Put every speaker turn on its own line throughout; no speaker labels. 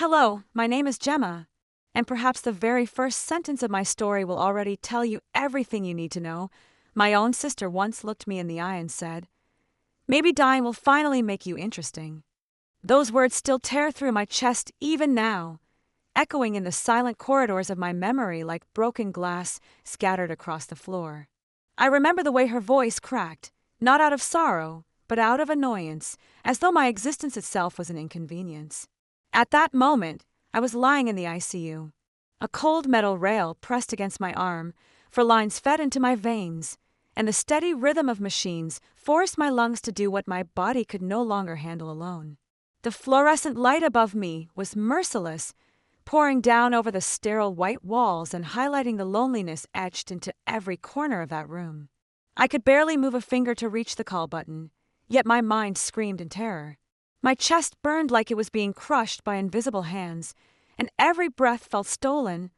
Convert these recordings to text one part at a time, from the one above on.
Hello, my name is Gemma, and perhaps the very first sentence of my story will already tell you everything you need to know. My own sister once looked me in the eye and said, "Maybe dying will finally make you interesting." Those words still tear through my chest even now, echoing in the silent corridors of my memory like broken glass scattered across the floor. I remember the way her voice cracked, not out of sorrow, but out of annoyance, as though my existence itself was an inconvenience. At that moment, I was lying in the ICU. A cold metal rail pressed against my arm, for lines fed into my veins, and the steady rhythm of machines forced my lungs to do what my body could no longer handle alone. The fluorescent light above me was merciless, pouring down over the sterile white walls and highlighting the loneliness etched into every corner of that room. I could barely move a finger to reach the call button, yet my mind screamed in terror. My chest burned like it was being crushed by invisible hands, and every breath felt stolen,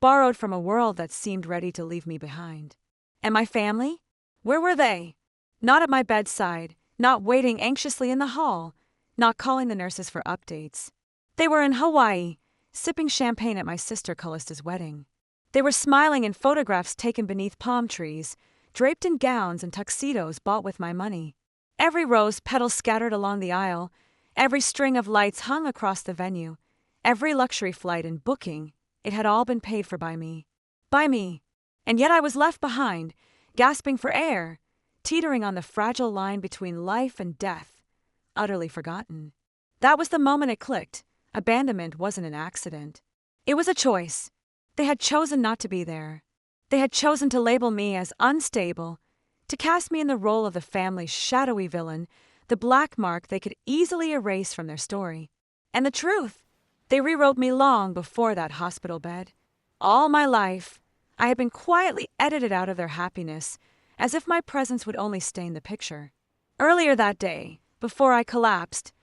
borrowed from a world that seemed ready to leave me behind. And my family? Where were they? Not at my bedside, not waiting anxiously in the hall, not calling the nurses for updates. They were in Hawaii, sipping champagne at my sister Kalista's wedding. They were smiling in photographs taken beneath palm trees, draped in gowns and tuxedos bought with my money. Every rose petal scattered along the aisle, every string of lights hung across the venue, every luxury flight and booking, it had all been paid for by me. By me. And yet I was left behind, gasping for air, teetering on the fragile line between life and death, utterly forgotten. That was the moment it clicked. Abandonment wasn't an accident. It was a choice. They had chosen not to be there. They had chosen to label me as unstable, to cast me in the role of the family's shadowy villain, the black mark they could easily erase from their story. And the truth, they rewrote me long before that hospital bed. All my life, I had been quietly edited out of their happiness, as if my presence would only stain the picture. Earlier that day, before I collapsed,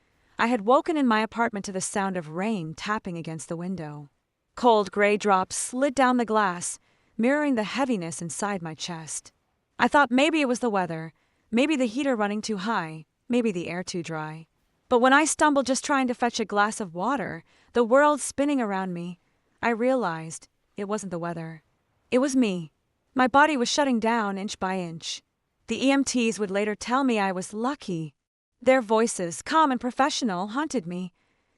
I had woken in my apartment to the sound of rain tapping against the window. Cold gray drops slid down the glass, mirroring the heaviness inside my chest. I thought maybe it was the weather, maybe the heater running too high, maybe the air too dry. But when I stumbled just trying to fetch a glass of water, the world spinning around me, I realized it wasn't the weather. It was me. My body was shutting down inch by inch. The EMTs would later tell me I was lucky. Their voices, calm and professional, haunted me.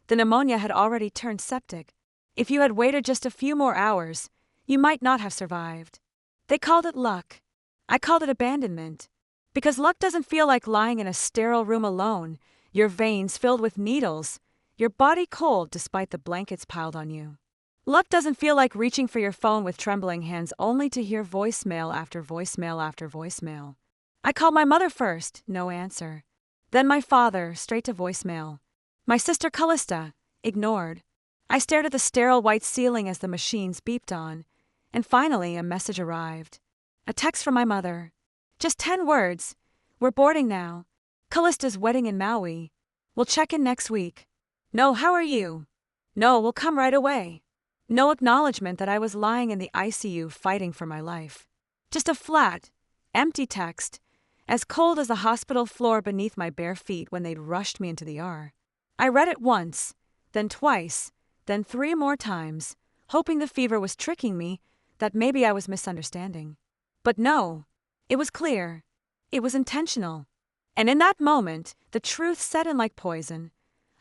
The pneumonia had already turned septic. If you had waited just a few more hours, you might not have survived. They called it luck. I called it abandonment. Because luck doesn't feel like lying in a sterile room alone, your veins filled with needles, your body cold despite the blankets piled on you. Luck doesn't feel like reaching for your phone with trembling hands only to hear voicemail after voicemail after voicemail. I called my mother first, no answer. Then my father, straight to voicemail. My sister Kalista, ignored. I stared at the sterile white ceiling as the machines beeped on, and finally a message arrived. A text from my mother. Just 10 words. "We're boarding now. Kalista's wedding in Maui. We'll check in next week. No, how are you? No, we'll come right away." No acknowledgement that I was lying in the ICU fighting for my life. Just a flat, empty text, as cold as the hospital floor beneath my bare feet when they'd rushed me into the ER. I read it once, then twice, then 3 more times, hoping the fever was tricking me, that maybe I was misunderstanding. But no, it was clear. It was intentional. And in that moment, the truth set in like poison.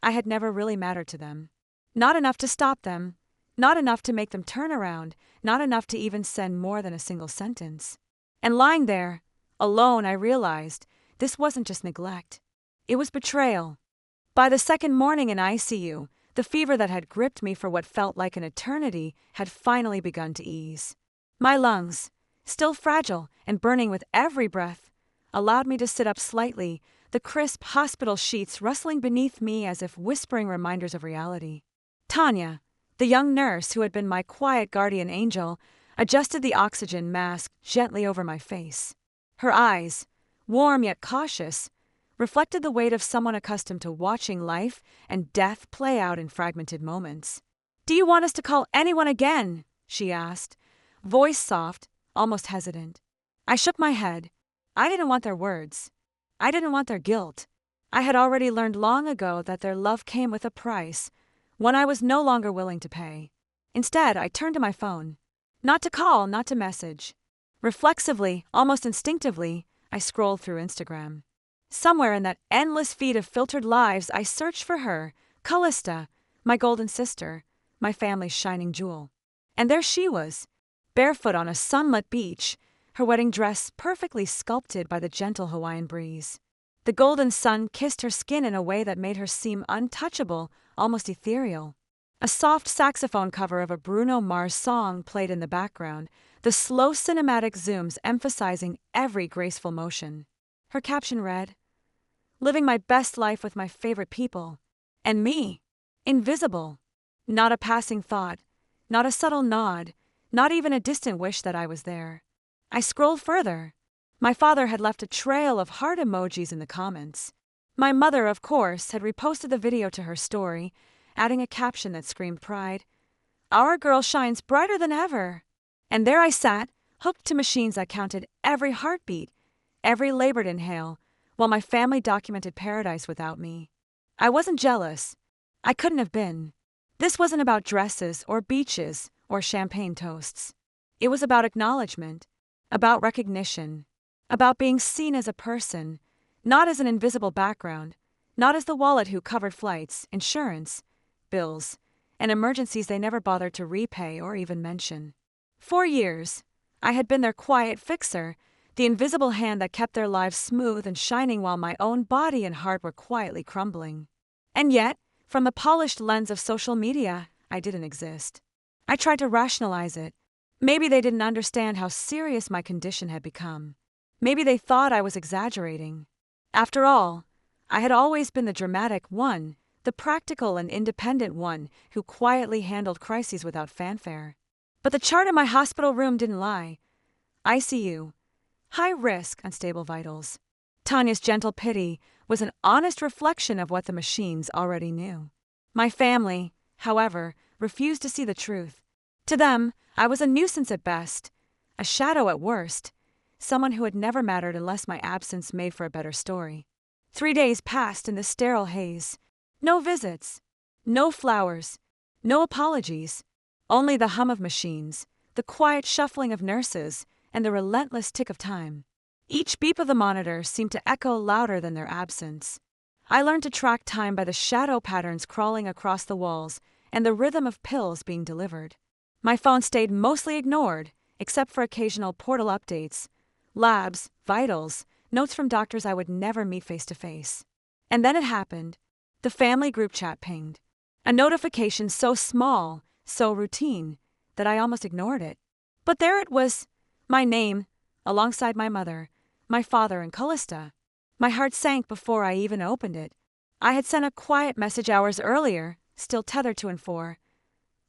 I had never really mattered to them. Not enough to stop them. Not enough to make them turn around. Not enough to even send more than a single sentence. And lying there, alone, I realized this wasn't just neglect. It was betrayal. By the second morning in ICU, the fever that had gripped me for what felt like an eternity had finally begun to ease. My lungs, still fragile and burning with every breath, allowed me to sit up slightly, the crisp hospital sheets rustling beneath me as if whispering reminders of reality. Tanya, the young nurse who had been my quiet guardian angel, adjusted the oxygen mask gently over my face. Her eyes, warm yet cautious, reflected the weight of someone accustomed to watching life and death play out in fragmented moments. "Do you want us to call anyone again?" she asked, voice soft, almost hesitant. I shook my head. I didn't want their words. I didn't want their guilt. I had already learned long ago that their love came with a price, One I was no longer willing to pay. Instead, I turned to my phone. Not to call, not to message. Reflexively, almost instinctively, I scrolled through Instagram. Somewhere in that endless feed of filtered lives, I searched for her, Kalista, my golden sister, my family's shining jewel. And there she was, barefoot on a sunlit beach, her wedding dress perfectly sculpted by the gentle Hawaiian breeze. The golden sun kissed her skin in a way that made her seem untouchable, almost ethereal. A soft saxophone cover of a Bruno Mars song played in the background, the slow cinematic zooms emphasizing every graceful motion. Her caption read, "Living my best life with my favorite people. And me. Invisible. Not a passing thought, not a subtle nod, not even a distant wish that I was there." I scrolled further. My father had left a trail of heart emojis in the comments. My mother, of course, had reposted the video to her story, adding a caption that screamed pride. "Our girl shines brighter than ever." And there I sat, hooked to machines that counted every heartbeat, every labored inhale, while my family documented paradise without me. I wasn't jealous. I couldn't have been. This wasn't about dresses or beaches or champagne toasts. It was about acknowledgement, about recognition, about being seen as a person, not as an invisible background, not as the wallet who covered flights, insurance, bills, and emergencies they never bothered to repay or even mention. For years, I had been their quiet fixer, the invisible hand that kept their lives smooth and shining while my own body and heart were quietly crumbling. And yet, from the polished lens of social media, I didn't exist. I tried to rationalize it. Maybe they didn't understand how serious my condition had become. Maybe they thought I was exaggerating. After all, I had always been the dramatic one, the practical and independent one who quietly handled crises without fanfare. But the chart in my hospital room didn't lie. ICU. High risk, unstable vitals. Tanya's gentle pity was an honest reflection of what the machines already knew. My family, however, refused to see the truth. To them, I was a nuisance at best, a shadow at worst, someone who had never mattered unless my absence made for a better story. 3 days passed in the sterile haze. No visits, no flowers, no apologies, only the hum of machines, the quiet shuffling of nurses, and the relentless tick of time. Each beep of the monitor seemed to echo louder than their absence. I learned to track time by the shadow patterns crawling across the walls and the rhythm of pills being delivered. My phone stayed mostly ignored, except for occasional portal updates, labs, vitals, notes from doctors I would never meet face to face. And then it happened. The family group chat pinged. A notification so small, so routine, that I almost ignored it. But there it was, my name, alongside my mother, my father, and Kalista. My heart sank before I even opened it. I had sent a quiet message hours earlier, still tethered to Infor.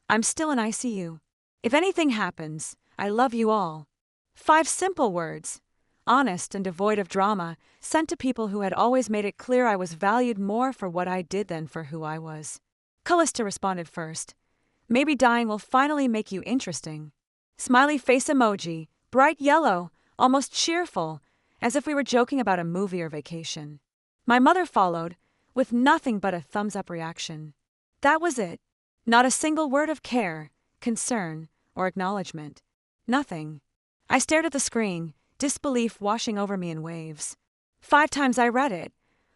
"I'm still in ICU. If anything happens, I love you all." 5 simple words, honest and devoid of drama, sent to people who had always made it clear I was valued more for what I did than for who I was. Kalista responded first. "Maybe dying will finally make you interesting." Smiley face emoji, bright yellow, almost cheerful, as if we were joking about a movie or vacation. My mother followed, with nothing but a thumbs-up reaction. That was it. Not a single word of care, concern, or acknowledgement. Nothing. I stared at the screen, disbelief washing over me in waves. 5 times I read it,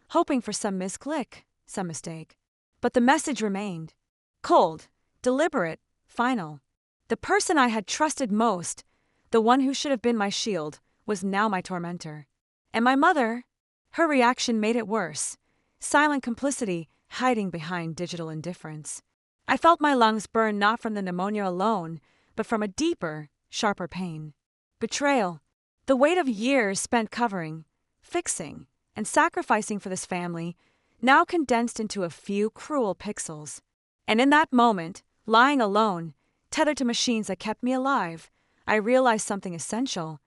hoping for some misclick, some mistake. But the message remained. Cold, deliberate, final. The person I had trusted most, the one who should have been my shield, was now my tormentor. And my mother? Her reaction made it worse. Silent complicity hiding behind digital indifference. I felt my lungs burn not from the pneumonia alone, but from a deeper, sharper pain. Betrayal. The weight of years spent covering, fixing, and sacrificing for this family, now condensed into a few cruel pixels. And in that moment, lying alone, tethered to machines that kept me alive, I realized something essential.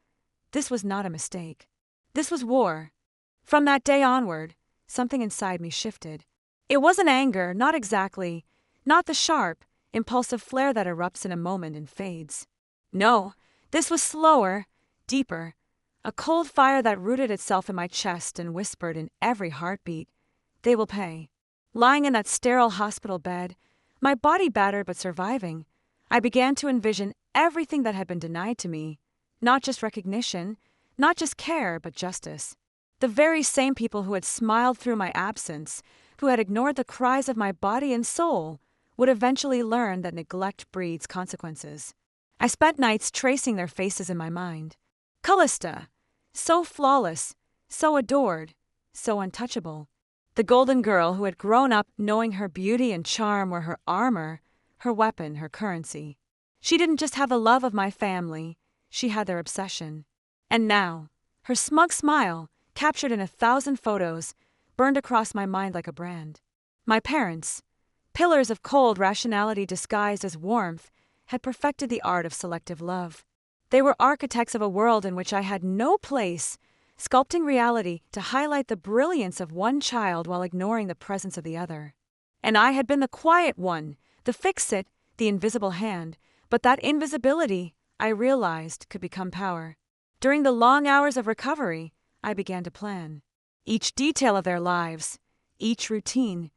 This was not a mistake. This was war. From that day onward, something inside me shifted. It wasn't anger, not exactly, not the sharp, impulsive flare that erupts in a moment and fades. No, this was slower, deeper, a cold fire that rooted itself in my chest and whispered in every heartbeat, "They will pay." Lying in that sterile hospital bed, My body battered but surviving, I began to envision everything that had been denied to me. Not just recognition, not just care, but justice. The very same people who had smiled through my absence, who had ignored the cries of my body and soul, would eventually learn that neglect breeds consequences. I spent nights tracing their faces in my mind. Kalista, so flawless, so adored, so untouchable. The golden girl who had grown up knowing her beauty and charm were her armor, her weapon, her currency. She didn't just have the love of my family, she had their obsession. And now, her smug smile, captured in 1,000 photos, burned across my mind like a brand. My parents, pillars of cold rationality disguised as warmth, had perfected the art of selective love. They were architects of a world in which I had no place, sculpting reality to highlight the brilliance of one child while ignoring the presence of the other. And I had been the quiet one, the fix-it, the invisible hand, but that invisibility, I realized, could become power. During the long hours of recovery, I began to plan. Each detail of their lives, each routine,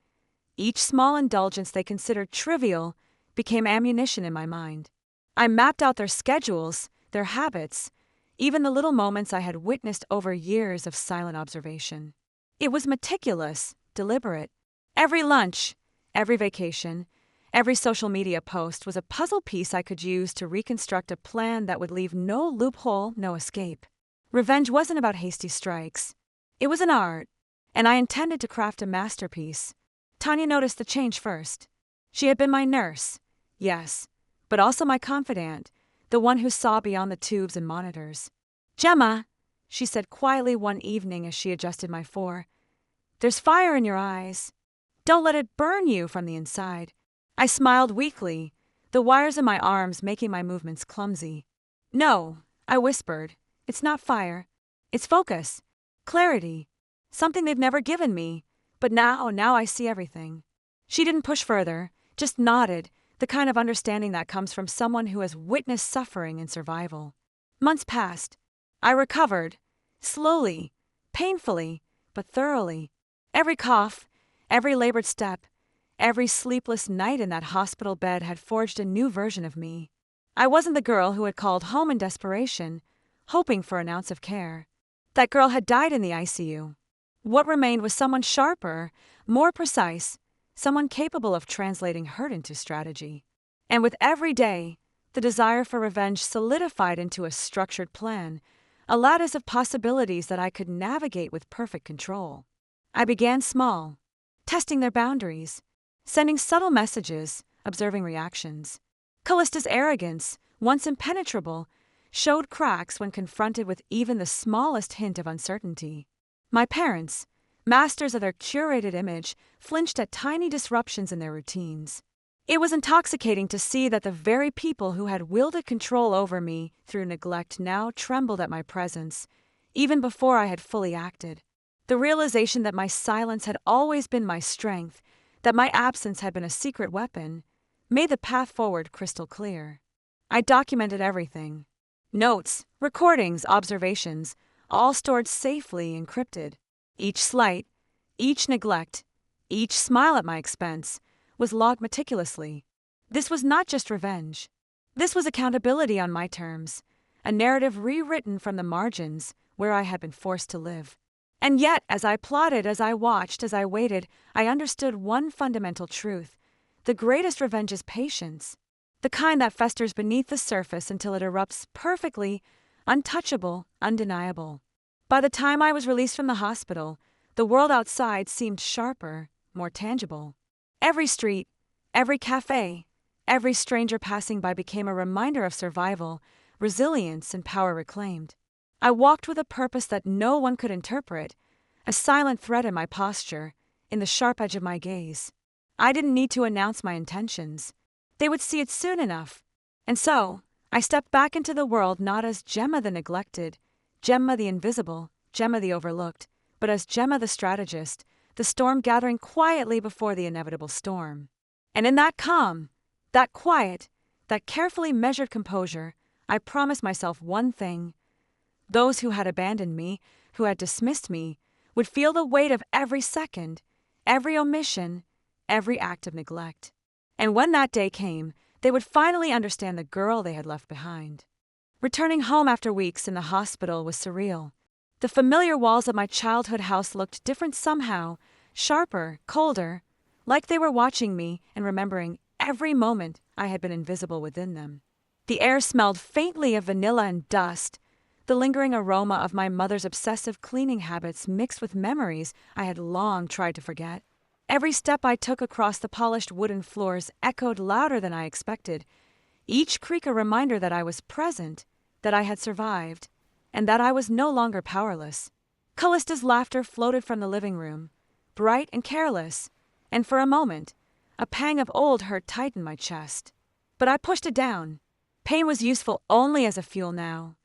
each small indulgence they considered trivial, became ammunition in my mind. I mapped out their schedules, their habits, even the little moments I had witnessed over years of silent observation. It was meticulous, deliberate. Every lunch, every vacation, every social media post was a puzzle piece I could use to reconstruct a plan that would leave no loophole, no escape. Revenge wasn't about hasty strikes. It was an art, and I intended to craft a masterpiece. Tanya noticed the change first. She had been my nurse, yes, but also my confidant, the one who saw beyond the tubes and monitors. "Gemma," she said quietly one evening as she adjusted my four, "there's fire in your eyes. Don't let it burn you from the inside." I smiled weakly, the wires in my arms making my movements clumsy. "No," I whispered, "it's not fire. It's focus, clarity, something they've never given me, but now I see everything." She didn't push further, just nodded, the kind of understanding that comes from someone who has witnessed suffering and survival. Months passed. I recovered, slowly, painfully, but thoroughly. Every cough, every labored step, every sleepless night in that hospital bed had forged a new version of me. I wasn't the girl who had called home in desperation, hoping for an ounce of care. That girl had died in the ICU. What remained was someone sharper, more precise, someone capable of translating hurt into strategy. And with every day, the desire for revenge solidified into a structured plan, a lattice of possibilities that I could navigate with perfect control. I began small, testing their boundaries, sending subtle messages, observing reactions. Kalista's arrogance, once impenetrable, showed cracks when confronted with even the smallest hint of uncertainty. My parents, masters of their curated image, flinched at tiny disruptions in their routines. It was intoxicating to see that the very people who had wielded control over me through neglect now trembled at my presence, even before I had fully acted. The realization that my silence had always been my strength, that my absence had been a secret weapon, made the path forward crystal clear. I documented everything. Notes, recordings, observations, all stored safely encrypted. Each slight, each neglect, each smile at my expense was logged meticulously. This was not just revenge. This was accountability on my terms, a narrative rewritten from the margins where I had been forced to live. And yet, as I plotted, as I watched, as I waited, I understood one fundamental truth. The greatest revenge is patience, the kind that festers beneath the surface until it erupts perfectly, untouchable, undeniable. By the time I was released from the hospital, the world outside seemed sharper, more tangible. Every street, every cafe, every stranger passing by became a reminder of survival, resilience, and power reclaimed. I walked with a purpose that no one could interpret, a silent threat in my posture, in the sharp edge of my gaze. I didn't need to announce my intentions. They would see it soon enough. And so, I stepped back into the world not as Gemma the neglected, Gemma the invisible, Gemma the overlooked, but as Gemma the strategist, the storm gathering quietly before the inevitable storm. And in that calm, that quiet, that carefully measured composure, I promised myself one thing. Those who had abandoned me, who had dismissed me, would feel the weight of every second, every omission, every act of neglect. And when that day came, they would finally understand the girl they had left behind. Returning home after weeks in the hospital was surreal. The familiar walls of my childhood house looked different somehow, sharper, colder, like they were watching me and remembering every moment I had been invisible within them. The air smelled faintly of vanilla and dust, the lingering aroma of my mother's obsessive cleaning habits mixed with memories I had long tried to forget. Every step I took across the polished wooden floors echoed louder than I expected, each creak a reminder that I was present, that I had survived, and that I was no longer powerless. Kalista's laughter floated from the living room, bright and careless, and for a moment, a pang of old hurt tightened my chest. But I pushed it down. Pain was useful only as a fuel now.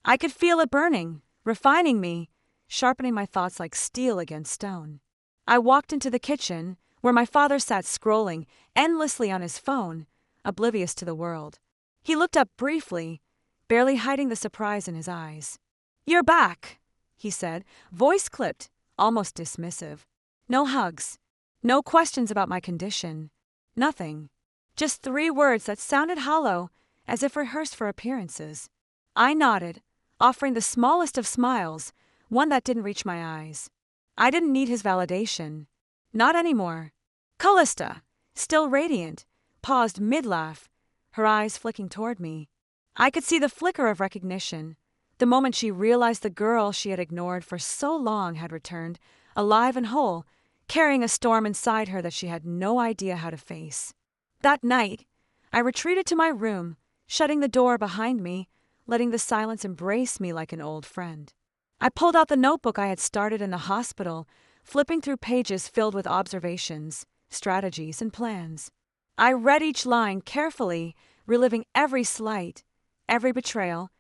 I could feel it burning, refining me, sharpening my thoughts like steel against stone. I walked into the kitchen, where my father sat scrolling endlessly on his phone, oblivious to the world. He looked up briefly, barely hiding the surprise in his eyes. "You're back," he said, voice clipped, almost dismissive. No hugs, no questions about my condition, nothing. Just 3 words that sounded hollow, as if rehearsed for appearances. I nodded, offering the smallest of smiles, one that didn't reach my eyes. I didn't need his validation. Not anymore. Kalista, still radiant, paused mid-laugh, her eyes flicking toward me. I could see the flicker of recognition, the moment she realized the girl she had ignored for so long had returned, alive and whole, carrying a storm inside her that she had no idea how to face. That night, I retreated to my room, shutting the door behind me, letting the silence embrace me like an old friend. I pulled out the notebook I had started in the hospital, flipping through pages filled with observations, strategies, and plans. I read each line carefully, reliving every slight, every betrayal,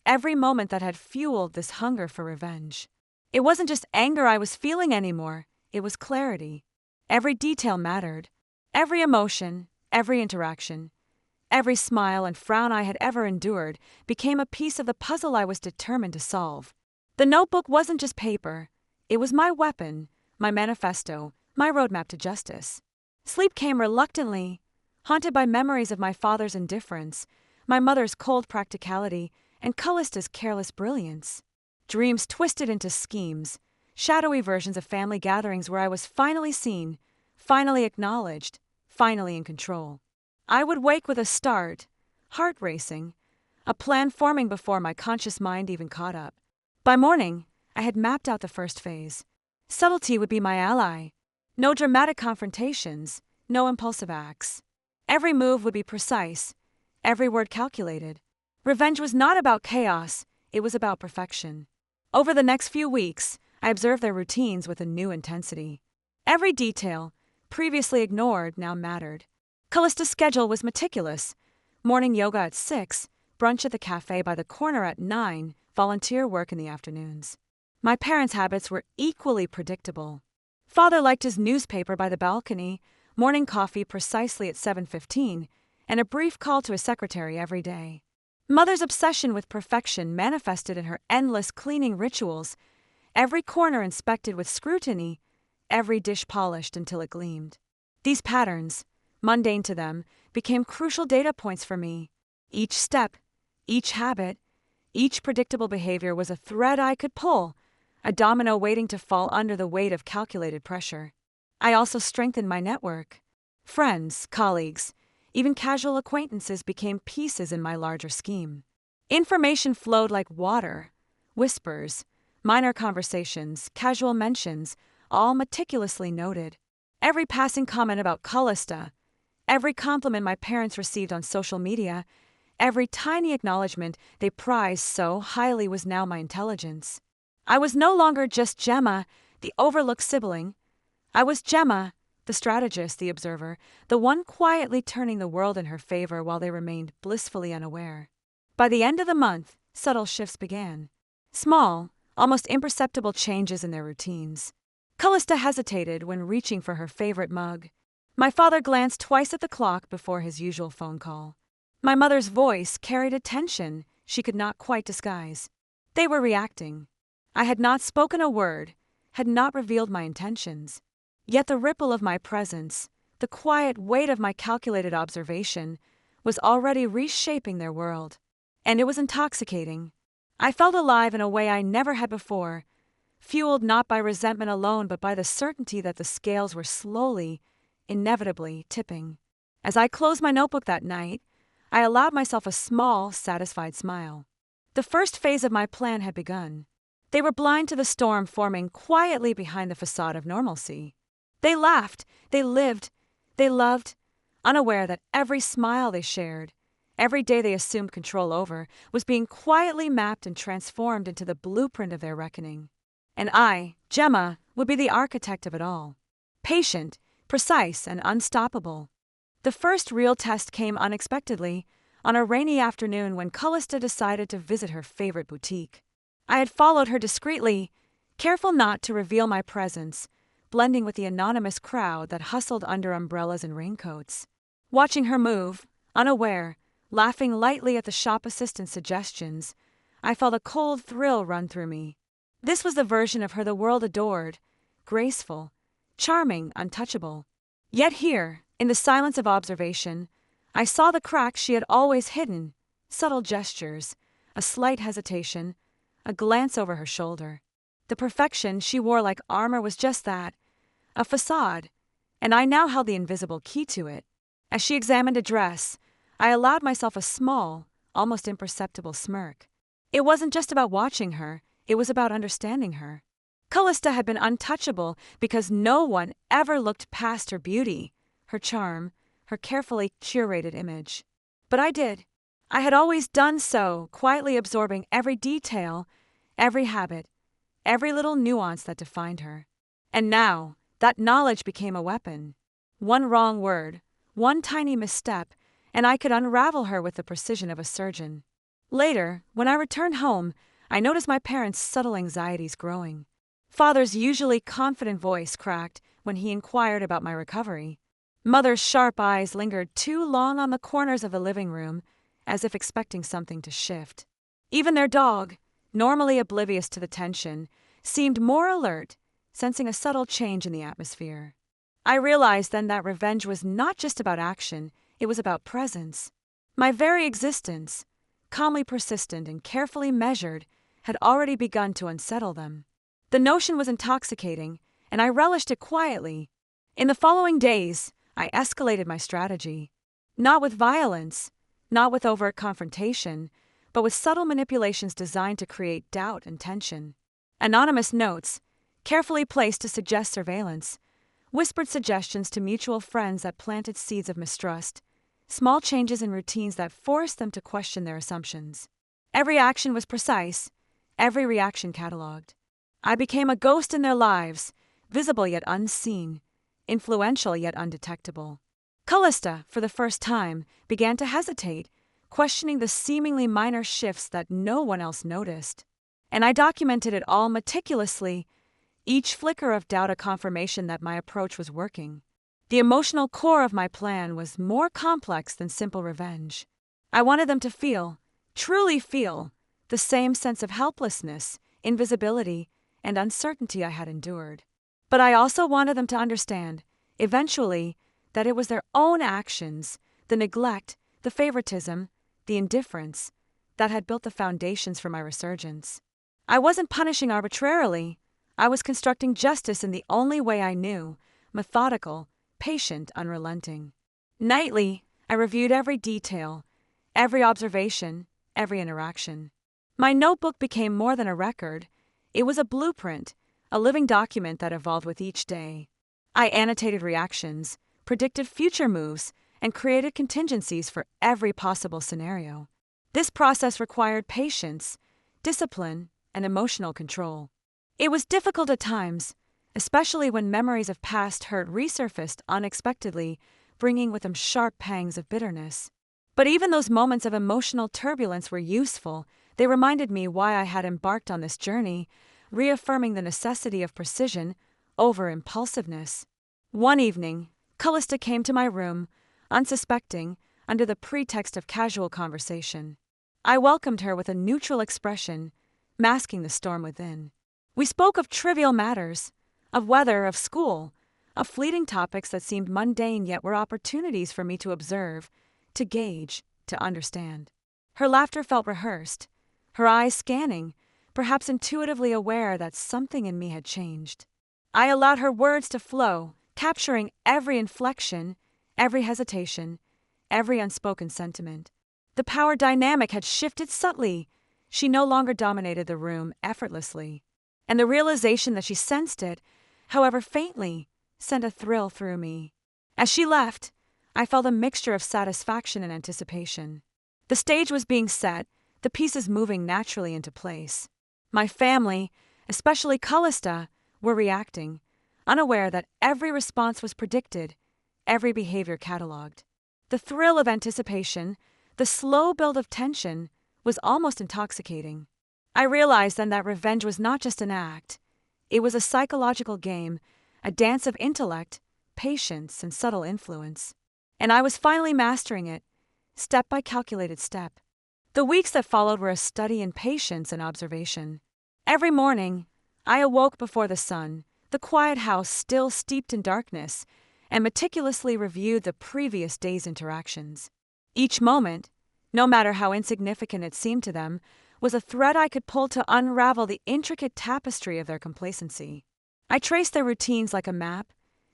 every moment that had fueled this hunger for revenge. It wasn't just anger I was feeling anymore, it was clarity. Every detail mattered. Every emotion, every interaction, every smile and frown I had ever endured became a piece of the puzzle I was determined to solve. The notebook wasn't just paper. It was my weapon, my manifesto, my roadmap to justice. Sleep came reluctantly, haunted by memories of my father's indifference, my mother's cold practicality, and Kalista's careless brilliance. Dreams twisted into schemes, shadowy versions of family gatherings where I was finally seen, finally acknowledged, finally in control. I would wake with a start, heart racing, a plan forming before my conscious mind even caught up. By morning, I had mapped out the first phase. Subtlety would be my ally. No dramatic confrontations, no impulsive acts. Every move would be precise, every word calculated. Revenge was not about chaos, it was about perfection. Over the next few weeks, I observed their routines with a new intensity. Every detail, previously ignored, now mattered. Kalista's schedule was meticulous. Morning yoga at 6, brunch at the cafe by the corner at 9, volunteer work in the afternoons. My parents' habits were equally predictable. Father liked his newspaper by the balcony, morning coffee precisely at 7:15, and a brief call to his secretary every day. Mother's obsession with perfection manifested in her endless cleaning rituals, every corner inspected with scrutiny, every dish polished until it gleamed. These patterns, mundane to them, became crucial data points for me. Each step, each habit, each predictable behavior was a thread I could pull, a domino waiting to fall under the weight of calculated pressure. I also strengthened my network. Friends, colleagues, even casual acquaintances became pieces in my larger scheme. Information flowed like water, whispers, minor conversations, casual mentions, all meticulously noted. Every passing comment about Kalista, every compliment my parents received on social media, every tiny acknowledgement they prized so highly was now my intelligence. I was no longer just Gemma, the overlooked sibling. I was Gemma, the strategist, the observer, the one quietly turning the world in her favor while they remained blissfully unaware. By the end of the month, subtle shifts began. Small, almost imperceptible changes in their routines. Kalista hesitated when reaching for her favorite mug. My father glanced twice at the clock before his usual phone call. My mother's voice carried a tension she could not quite disguise. They were reacting. I had not spoken a word, had not revealed my intentions. Yet the ripple of my presence, the quiet weight of my calculated observation, was already reshaping their world. And it was intoxicating. I felt alive in a way I never had before, fueled not by resentment alone but by the certainty that the scales were slowly, inevitably tipping. As I closed my notebook that night, I allowed myself a small, satisfied smile. The first phase of my plan had begun. They were blind to the storm forming quietly behind the facade of normalcy. They laughed, they lived, they loved, unaware that every smile they shared, every day they assumed control over, was being quietly mapped and transformed into the blueprint of their reckoning. And I, Gemma, would be the architect of it all. Patient, precise, and unstoppable. The first real test came unexpectedly, on a rainy afternoon when Kalista decided to visit her favorite boutique. I had followed her discreetly, careful not to reveal my presence, blending with the anonymous crowd that hustled under umbrellas and raincoats. Watching her move, unaware, laughing lightly at the shop assistant's suggestions, I felt a cold thrill run through me. This was the version of her the world adored, graceful, charming, untouchable. Yet here, in the silence of observation, I saw the cracks she had always hidden, subtle gestures, a slight hesitation, a glance over her shoulder. The perfection she wore like armor was just that, a facade, and I now held the invisible key to it. As she examined a dress, I allowed myself a small, almost imperceptible smirk. It wasn't just about watching her, it was about understanding her. Kalista had been untouchable because no one ever looked past her beauty, her charm, her carefully curated image. But I did. I had always done so, quietly absorbing every detail, every habit, every little nuance that defined her. And now, that knowledge became a weapon. One wrong word, one tiny misstep, and I could unravel her with the precision of a surgeon. Later, when I returned home, I noticed my parents' subtle anxieties growing. Father's usually confident voice cracked when he inquired about my recovery. Mother's sharp eyes lingered too long on the corners of the living room, as if expecting something to shift. Even their dog, normally oblivious to the tension, seemed more alert, sensing a subtle change in the atmosphere. I realized then that revenge was not just about action, it was about presence. My very existence, calmly persistent and carefully measured, had already begun to unsettle them. The notion was intoxicating, and I relished it quietly. In the following days, I escalated my strategy. Not with violence, not with overt confrontation, but with subtle manipulations designed to create doubt and tension. Anonymous notes, carefully placed to suggest surveillance, whispered suggestions to mutual friends that planted seeds of mistrust, small changes in routines that forced them to question their assumptions. Every action was precise, every reaction catalogued. I became a ghost in their lives, visible yet unseen, influential yet undetectable. Kalista, for the first time, began to hesitate, questioning the seemingly minor shifts that no one else noticed. And I documented it all meticulously, each flicker of doubt a confirmation that my approach was working. The emotional core of my plan was more complex than simple revenge. I wanted them to feel, truly feel, the same sense of helplessness, invisibility, and uncertainty I had endured. But I also wanted them to understand, eventually, that it was their own actions, the neglect, the favoritism, the indifference, that had built the foundations for my resurgence. I wasn't punishing arbitrarily. I was constructing justice in the only way I knew, methodical, patient, unrelenting. Nightly, I reviewed every detail, every observation, every interaction. My notebook became more than a record. It was a blueprint, a living document that evolved with each day. I annotated reactions, predicted future moves, and created contingencies for every possible scenario. This process required patience, discipline, and emotional control. It was difficult at times, especially when memories of past hurt resurfaced unexpectedly, bringing with them sharp pangs of bitterness. But even those moments of emotional turbulence were useful. They reminded me why I had embarked on this journey, reaffirming the necessity of precision over impulsiveness. One evening, Kalista came to my room, unsuspecting, under the pretext of casual conversation. I welcomed her with a neutral expression, masking the storm within. We spoke of trivial matters, of weather, of school, of fleeting topics that seemed mundane yet were opportunities for me to observe, to gauge, to understand. Her laughter felt rehearsed, her eyes scanning, perhaps intuitively aware that something in me had changed. I allowed her words to flow, capturing every inflection, every hesitation, every unspoken sentiment. The power dynamic had shifted subtly. She no longer dominated the room effortlessly. And the realization that she sensed it, however faintly, sent a thrill through me. As she left, I felt a mixture of satisfaction and anticipation. The stage was being set, the pieces moving naturally into place. My family, especially Kalista, were reacting, unaware that every response was predicted, every behavior catalogued. The thrill of anticipation, the slow build of tension, was almost intoxicating. I realized then that revenge was not just an act. It was a psychological game, a dance of intellect, patience, and subtle influence. And I was finally mastering it, step by calculated step. The weeks that followed were a study in patience and observation. Every morning, I awoke before the sun, the quiet house still steeped in darkness, and meticulously reviewed the previous day's interactions. Each moment, no matter how insignificant it seemed to them, was a thread I could pull to unravel the intricate tapestry of their complacency. I traced their routines like a map,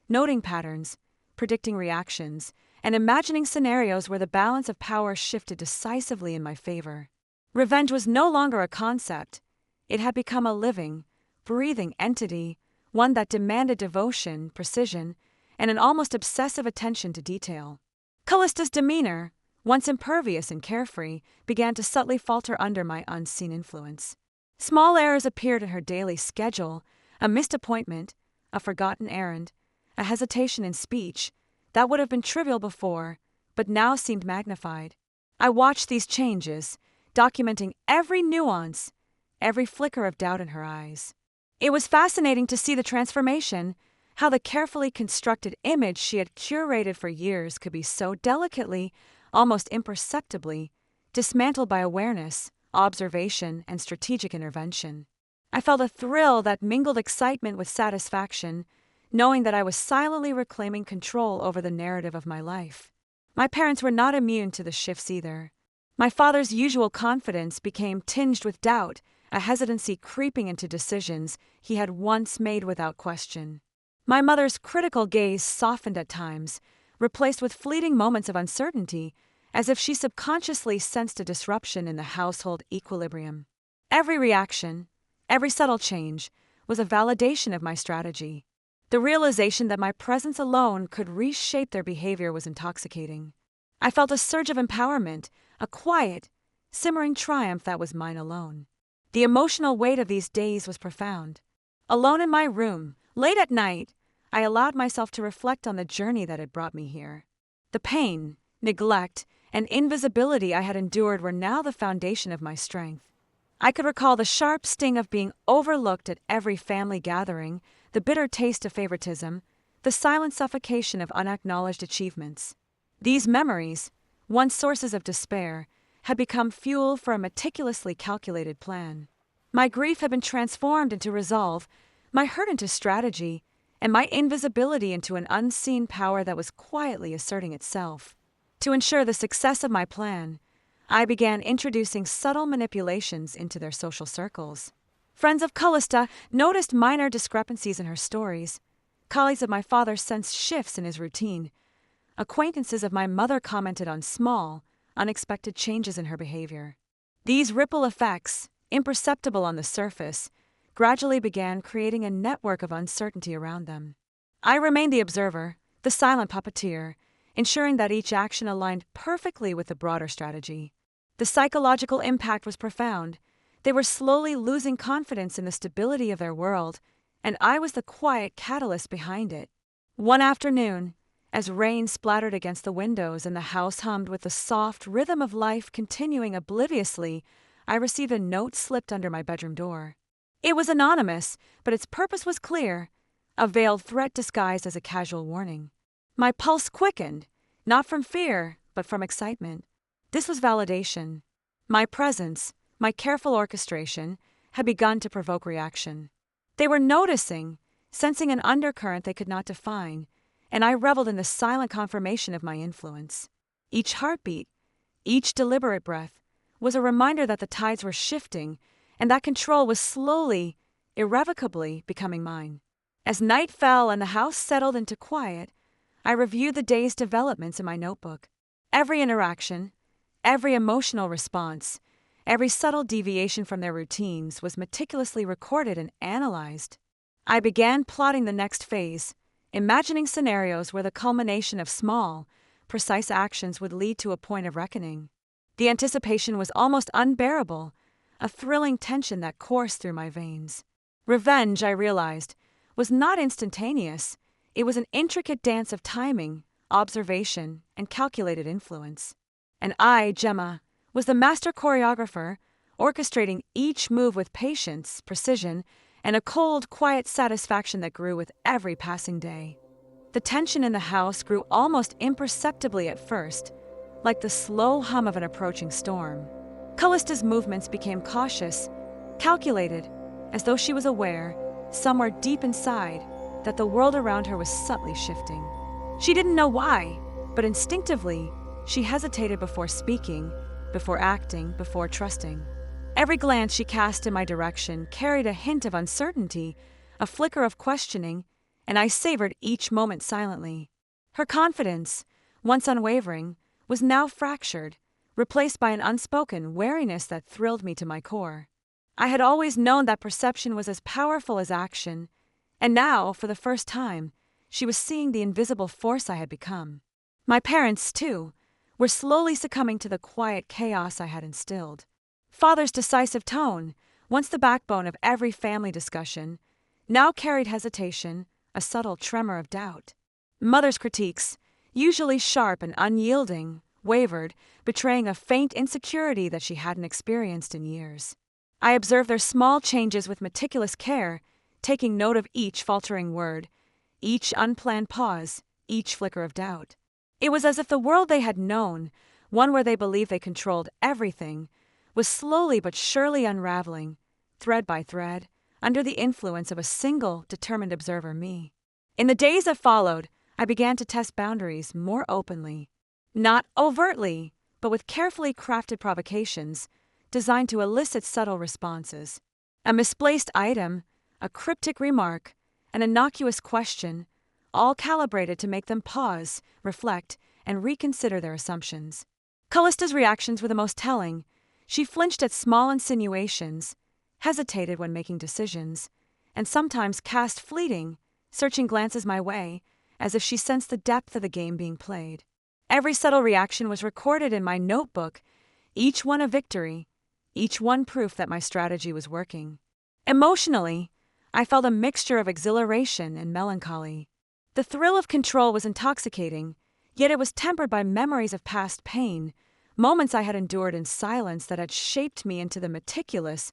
noting patterns, predicting reactions, and imagining scenarios where the balance of power shifted decisively in my favor. Revenge was no longer a concept. It had become a living, breathing entity, one that demanded devotion, precision, and an almost obsessive attention to detail. Kalista's demeanor, once impervious and carefree, began to subtly falter under my unseen influence. Small errors appeared in her daily schedule, a missed appointment, a forgotten errand, a hesitation in speech that would have been trivial before, but now seemed magnified. I watched these changes, documenting every nuance, every flicker of doubt in her eyes. It was fascinating to see the transformation, how the carefully constructed image she had curated for years could be so delicately, almost imperceptibly, dismantled by awareness, observation, and strategic intervention. I felt a thrill that mingled excitement with satisfaction, knowing that I was silently reclaiming control over the narrative of my life. My parents were not immune to the shifts either. My father's usual confidence became tinged with doubt, a hesitancy creeping into decisions he had once made without question. My mother's critical gaze softened at times, replaced with fleeting moments of uncertainty, as if she subconsciously sensed a disruption in the household equilibrium. Every reaction, every subtle change, was a validation of my strategy. The realization that my presence alone could reshape their behavior was intoxicating. I felt a surge of empowerment, a quiet, simmering triumph that was mine alone. The emotional weight of these days was profound. Alone in my room, late at night, I allowed myself to reflect on the journey that had brought me here. The pain, neglect, and invisibility I had endured were now the foundation of my strength. I could recall the sharp sting of being overlooked at every family gathering, the bitter taste of favoritism, the silent suffocation of unacknowledged achievements. These memories, once sources of despair, had become fuel for a meticulously calculated plan. My grief had been transformed into resolve, my hurt into strategy, and my invisibility into an unseen power that was quietly asserting itself. To ensure the success of my plan, I began introducing subtle manipulations into their social circles. Friends of Kalista noticed minor discrepancies in her stories. Colleagues of my father sensed shifts in his routine. Acquaintances of my mother commented on small, unexpected changes in her behavior. These ripple effects, imperceptible on the surface, gradually began creating a network of uncertainty around them. I remained the observer, the silent puppeteer, ensuring that each action aligned perfectly with the broader strategy. The psychological impact was profound. They were slowly losing confidence in the stability of their world, and I was the quiet catalyst behind it. One afternoon, as rain splattered against the windows and the house hummed with the soft rhythm of life continuing obliviously, I received a note slipped under my bedroom door. It was anonymous, but its purpose was clear, a veiled threat disguised as a casual warning. My pulse quickened, not from fear, but from excitement. This was validation. My presence, my careful orchestration, had begun to provoke reaction. They were noticing, sensing an undercurrent they could not define, and I reveled in the silent confirmation of my influence. Each heartbeat, each deliberate breath, was a reminder that the tides were shifting and that control was slowly, irrevocably becoming mine. As night fell and the house settled into quiet, I reviewed the day's developments in my notebook. Every interaction, every emotional response, every subtle deviation from their routines was meticulously recorded and analyzed. I began plotting the next phase, imagining scenarios where the culmination of small, precise actions would lead to a point of reckoning. The anticipation was almost unbearable, a thrilling tension that coursed through my veins. Revenge, I realized, was not instantaneous. It was an intricate dance of timing, observation, and calculated influence. And I, Gemma, was the master choreographer, orchestrating each move with patience, precision, and a cold, quiet satisfaction that grew with every passing day. The tension in the house grew almost imperceptibly at first, like the slow hum of an approaching storm. Kalista's movements became cautious, calculated, as though she was aware, somewhere deep inside, that the world around her was subtly shifting. She didn't know why, but instinctively, she hesitated before speaking, before acting, before trusting. Every glance she cast in my direction carried a hint of uncertainty, a flicker of questioning, and I savored each moment silently. Her confidence, once unwavering, was now fractured, replaced by an unspoken wariness that thrilled me to my core. I had always known that perception was as powerful as action, and now, for the first time, she was seeing the invisible force I had become. My parents, too, were slowly succumbing to the quiet chaos I had instilled. Father's decisive tone, once the backbone of every family discussion, now carried hesitation, a subtle tremor of doubt. Mother's critiques, usually sharp and unyielding, wavered, betraying a faint insecurity that she hadn't experienced in years. I observed their small changes with meticulous care, taking note of each faltering word, each unplanned pause, each flicker of doubt. It was as if the world they had known, one where they believed they controlled everything, was slowly but surely unraveling, thread by thread, under the influence of a single, determined observer, me. In the days that followed, I began to test boundaries more openly. Not overtly, but with carefully crafted provocations, designed to elicit subtle responses. A misplaced item, a cryptic remark, an innocuous question, all calibrated to make them pause, reflect, and reconsider their assumptions. Kalista's reactions were the most telling. She flinched at small insinuations, hesitated when making decisions, and sometimes cast fleeting, searching glances my way, as if she sensed the depth of the game being played. Every subtle reaction was recorded in my notebook, each one a victory, each one proof that my strategy was working. Emotionally, I felt a mixture of exhilaration and melancholy. The thrill of control was intoxicating, yet it was tempered by memories of past pain, moments I had endured in silence that had shaped me into the meticulous,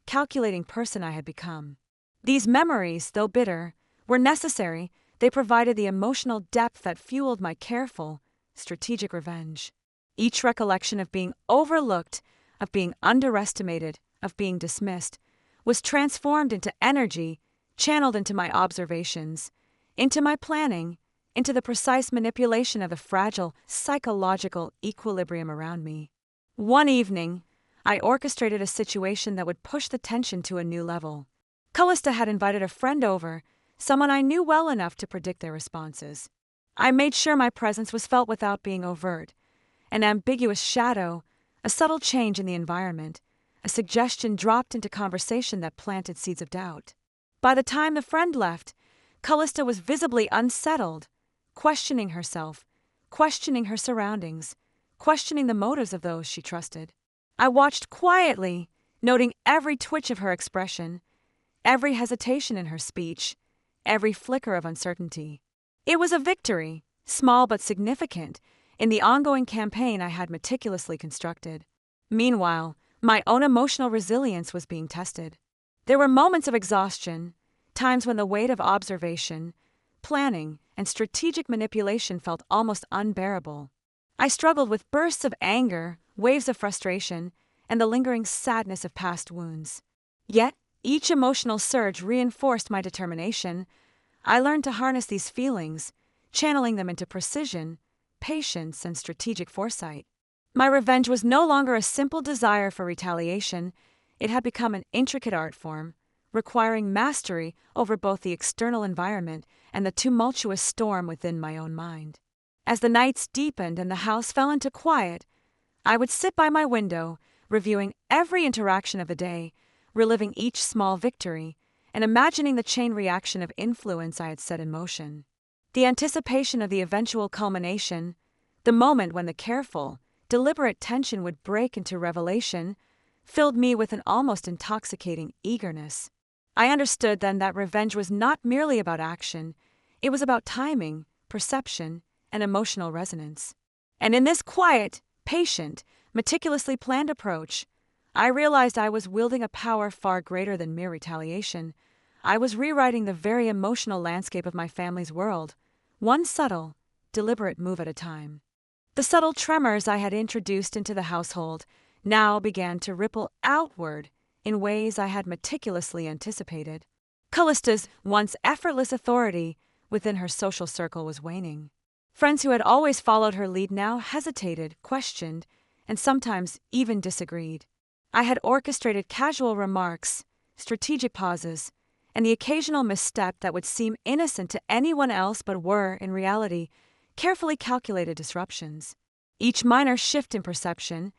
calculating person I had become. These memories, though bitter, were necessary. They provided the emotional depth that fueled my careful, strategic revenge. Each recollection of being overlooked, of being underestimated, of being dismissed, was transformed into energy, channeled into my observations, into my planning, into the precise manipulation of the fragile psychological equilibrium around me. One evening, I orchestrated a situation that would push the tension to a new level. Kalista had invited a friend over, someone I knew well enough to predict their responses. I made sure my presence was felt without being overt. An ambiguous shadow, a subtle change in the environment, a suggestion dropped into conversation that planted seeds of doubt. By the time the friend left, Kalista was visibly unsettled, questioning herself, questioning her surroundings, questioning the motives of those she trusted. I watched quietly, noting every twitch of her expression, every hesitation in her speech, every flicker of uncertainty. It was a victory, small but significant, in the ongoing campaign I had meticulously constructed. Meanwhile, my own emotional resilience was being tested. There were moments of exhaustion, times when the weight of observation, planning, and strategic manipulation felt almost unbearable. I struggled with bursts of anger, waves of frustration, and the lingering sadness of past wounds. Yet, each emotional surge reinforced my determination, I learned to harness these feelings, channeling them into precision, patience, and strategic foresight. My revenge was no longer a simple desire for retaliation. It had become an intricate art form, requiring mastery over both the external environment and the tumultuous storm within my own mind. As the nights deepened and the house fell into quiet, I would sit by my window, reviewing every interaction of the day, reliving each small victory, and imagining the chain reaction of influence I had set in motion. The anticipation of the eventual culmination, the moment when the careful, deliberate tension would break into revelation, filled me with an almost intoxicating eagerness. I understood then that revenge was not merely about action, it was about timing, perception, and emotional resonance. And in this quiet, patient, meticulously planned approach, I realized I was wielding a power far greater than mere retaliation. I was rewriting the very emotional landscape of my family's world, one subtle, deliberate move at a time. The subtle tremors I had introduced into the household now began to ripple outward in ways I had meticulously anticipated. Kalista's once effortless authority within her social circle was waning. Friends who had always followed her lead now hesitated, questioned, and sometimes even disagreed. I had orchestrated casual remarks, strategic pauses, and the occasional misstep that would seem innocent to anyone else but were, in reality, carefully calculated disruptions. Each minor shift in perception,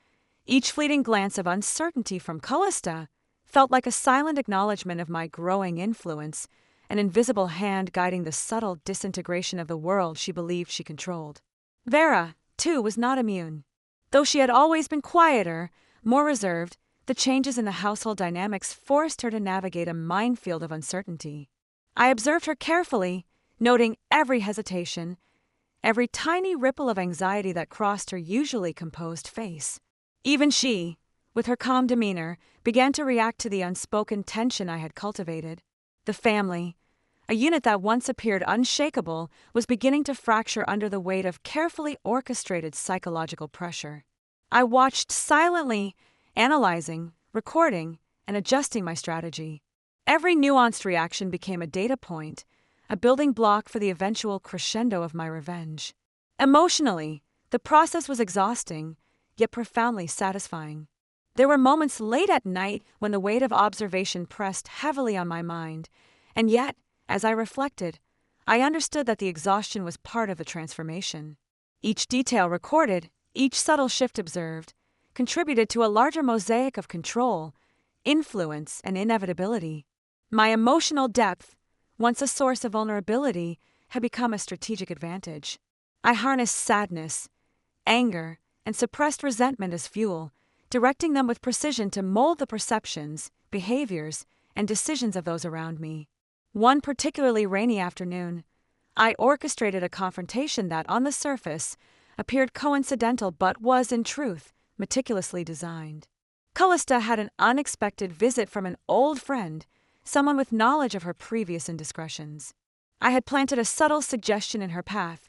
each fleeting glance of uncertainty from Kalista, felt like a silent acknowledgement of my growing influence, an invisible hand guiding the subtle disintegration of the world she believed she controlled. Vera, too, was not immune. Though she had always been quieter, more reserved, the changes in the household dynamics forced her to navigate a minefield of uncertainty. I observed her carefully, noting every hesitation, every tiny ripple of anxiety that crossed her usually composed face. Even she, with her calm demeanor, began to react to the unspoken tension I had cultivated. The family, a unit that once appeared unshakable, was beginning to fracture under the weight of carefully orchestrated psychological pressure. I watched silently, analyzing, recording, and adjusting my strategy. Every nuanced reaction became a data point, a building block for the eventual crescendo of my revenge. Emotionally, the process was exhausting, yet profoundly satisfying. There were moments late at night when the weight of observation pressed heavily on my mind, and yet, as I reflected, I understood that the exhaustion was part of the transformation. Each detail recorded, each subtle shift observed, contributed to a larger mosaic of control, influence, and inevitability. My emotional depth, once a source of vulnerability, had become a strategic advantage. I harnessed sadness, anger, and suppressed resentment as fuel, directing them with precision to mold the perceptions, behaviors, and decisions of those around me. One particularly rainy afternoon, I orchestrated a confrontation that, on the surface, appeared coincidental but was, in truth, meticulously designed. Kalista had an unexpected visit from an old friend, someone with knowledge of her previous indiscretions. I had planted a subtle suggestion in her path,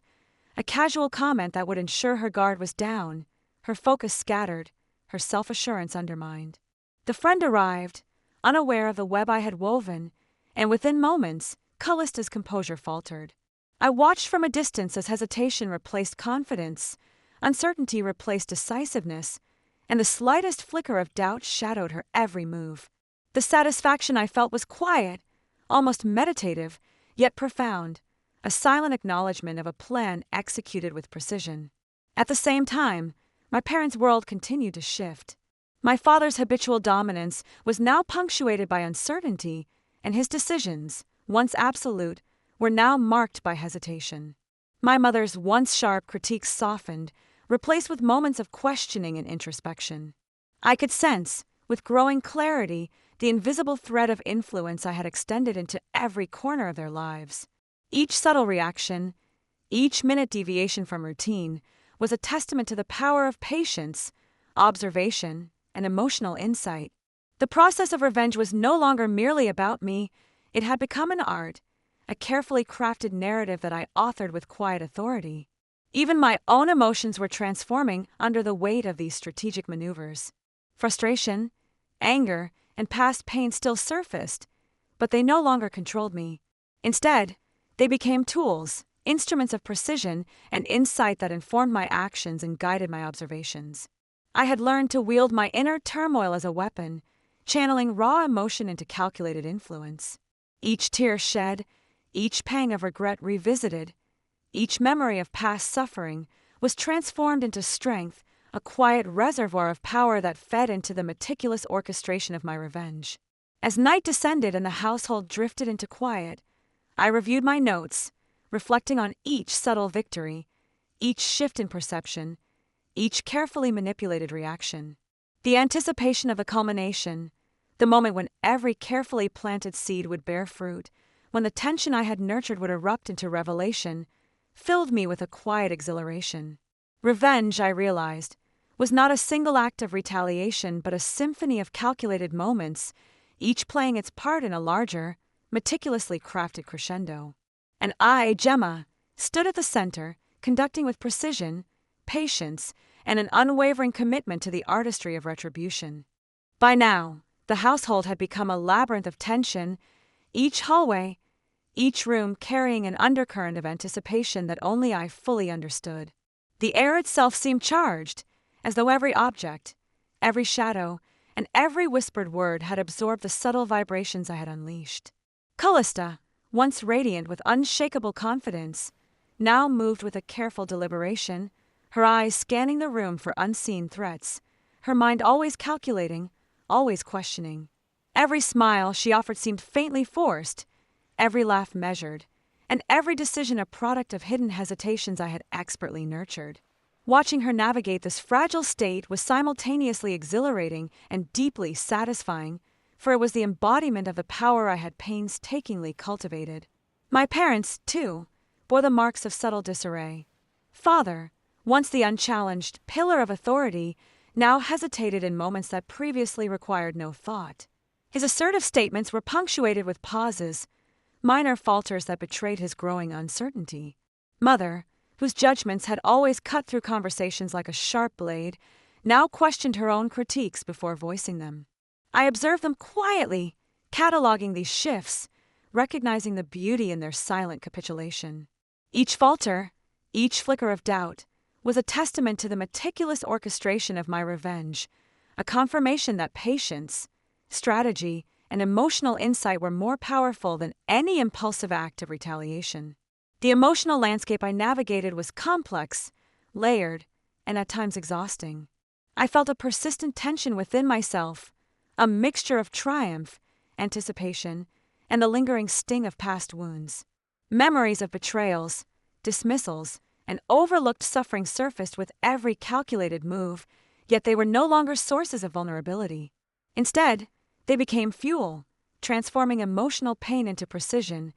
a casual comment that would ensure her guard was down, her focus scattered, her self-assurance undermined. The friend arrived, unaware of the web I had woven, and within moments, Kalista's composure faltered. I watched from a distance as hesitation replaced confidence, uncertainty replaced decisiveness, and the slightest flicker of doubt shadowed her every move. The satisfaction I felt was quiet, almost meditative, yet profound, a silent acknowledgement of a plan executed with precision. At the same time, my parents' world continued to shift. My father's habitual dominance was now punctuated by uncertainty, and his decisions, once absolute, were now marked by hesitation. My mother's once sharp critiques softened, replaced with moments of questioning and introspection. I could sense, with growing clarity, the invisible thread of influence I had extended into every corner of their lives. Each subtle reaction, each minute deviation from routine, was a testament to the power of patience, observation, and emotional insight. The process of revenge was no longer merely about me, it had become an art, a carefully crafted narrative that I authored with quiet authority. Even my own emotions were transforming under the weight of these strategic maneuvers. Frustration, anger, and past pain still surfaced, but they no longer controlled me. Instead, They became tools, instruments of precision and insight that informed my actions and guided my observations. I had learned to wield my inner turmoil as a weapon, channeling raw emotion into calculated influence. Each tear shed, each pang of regret revisited, each memory of past suffering was transformed into strength, a quiet reservoir of power that fed into the meticulous orchestration of my revenge. As night descended and the household drifted into quiet, I reviewed my notes, reflecting on each subtle victory, each shift in perception, each carefully manipulated reaction. The anticipation of the culmination, the moment when every carefully planted seed would bear fruit, when the tension I had nurtured would erupt into revelation, filled me with a quiet exhilaration. Revenge, I realized, was not a single act of retaliation but a symphony of calculated moments, each playing its part in a larger, meticulously crafted crescendo. And I, Gemma, stood at the center, conducting with precision, patience, and an unwavering commitment to the artistry of retribution. By now, the household had become a labyrinth of tension, each hallway, each room carrying an undercurrent of anticipation that only I fully understood. The air itself seemed charged, as though every object, every shadow, and every whispered word had absorbed the subtle vibrations I had unleashed. Kalista, once radiant with unshakable confidence, now moved with a careful deliberation, her eyes scanning the room for unseen threats, her mind always calculating, always questioning. Every smile she offered seemed faintly forced, every laugh measured, and every decision a product of hidden hesitations I had expertly nurtured. Watching her navigate this fragile state was simultaneously exhilarating and deeply satisfying, for it was the embodiment of the power I had painstakingly cultivated. My parents, too, bore the marks of subtle disarray. Father, once the unchallenged pillar of authority, now hesitated in moments that previously required no thought. His assertive statements were punctuated with pauses, minor falters that betrayed his growing uncertainty. Mother, whose judgments had always cut through conversations like a sharp blade, now questioned her own critiques before voicing them. I observed them quietly, cataloging these shifts, recognizing the beauty in their silent capitulation. Each falter, each flicker of doubt, was a testament to the meticulous orchestration of my revenge, a confirmation that patience, strategy, and emotional insight were more powerful than any impulsive act of retaliation. The emotional landscape I navigated was complex, layered, and at times exhausting. I felt a persistent tension within myself, a mixture of triumph, anticipation, and the lingering sting of past wounds. Memories of betrayals, dismissals, and overlooked suffering surfaced with every calculated move, yet they were no longer sources of vulnerability. Instead, they became fuel, transforming emotional pain into precision,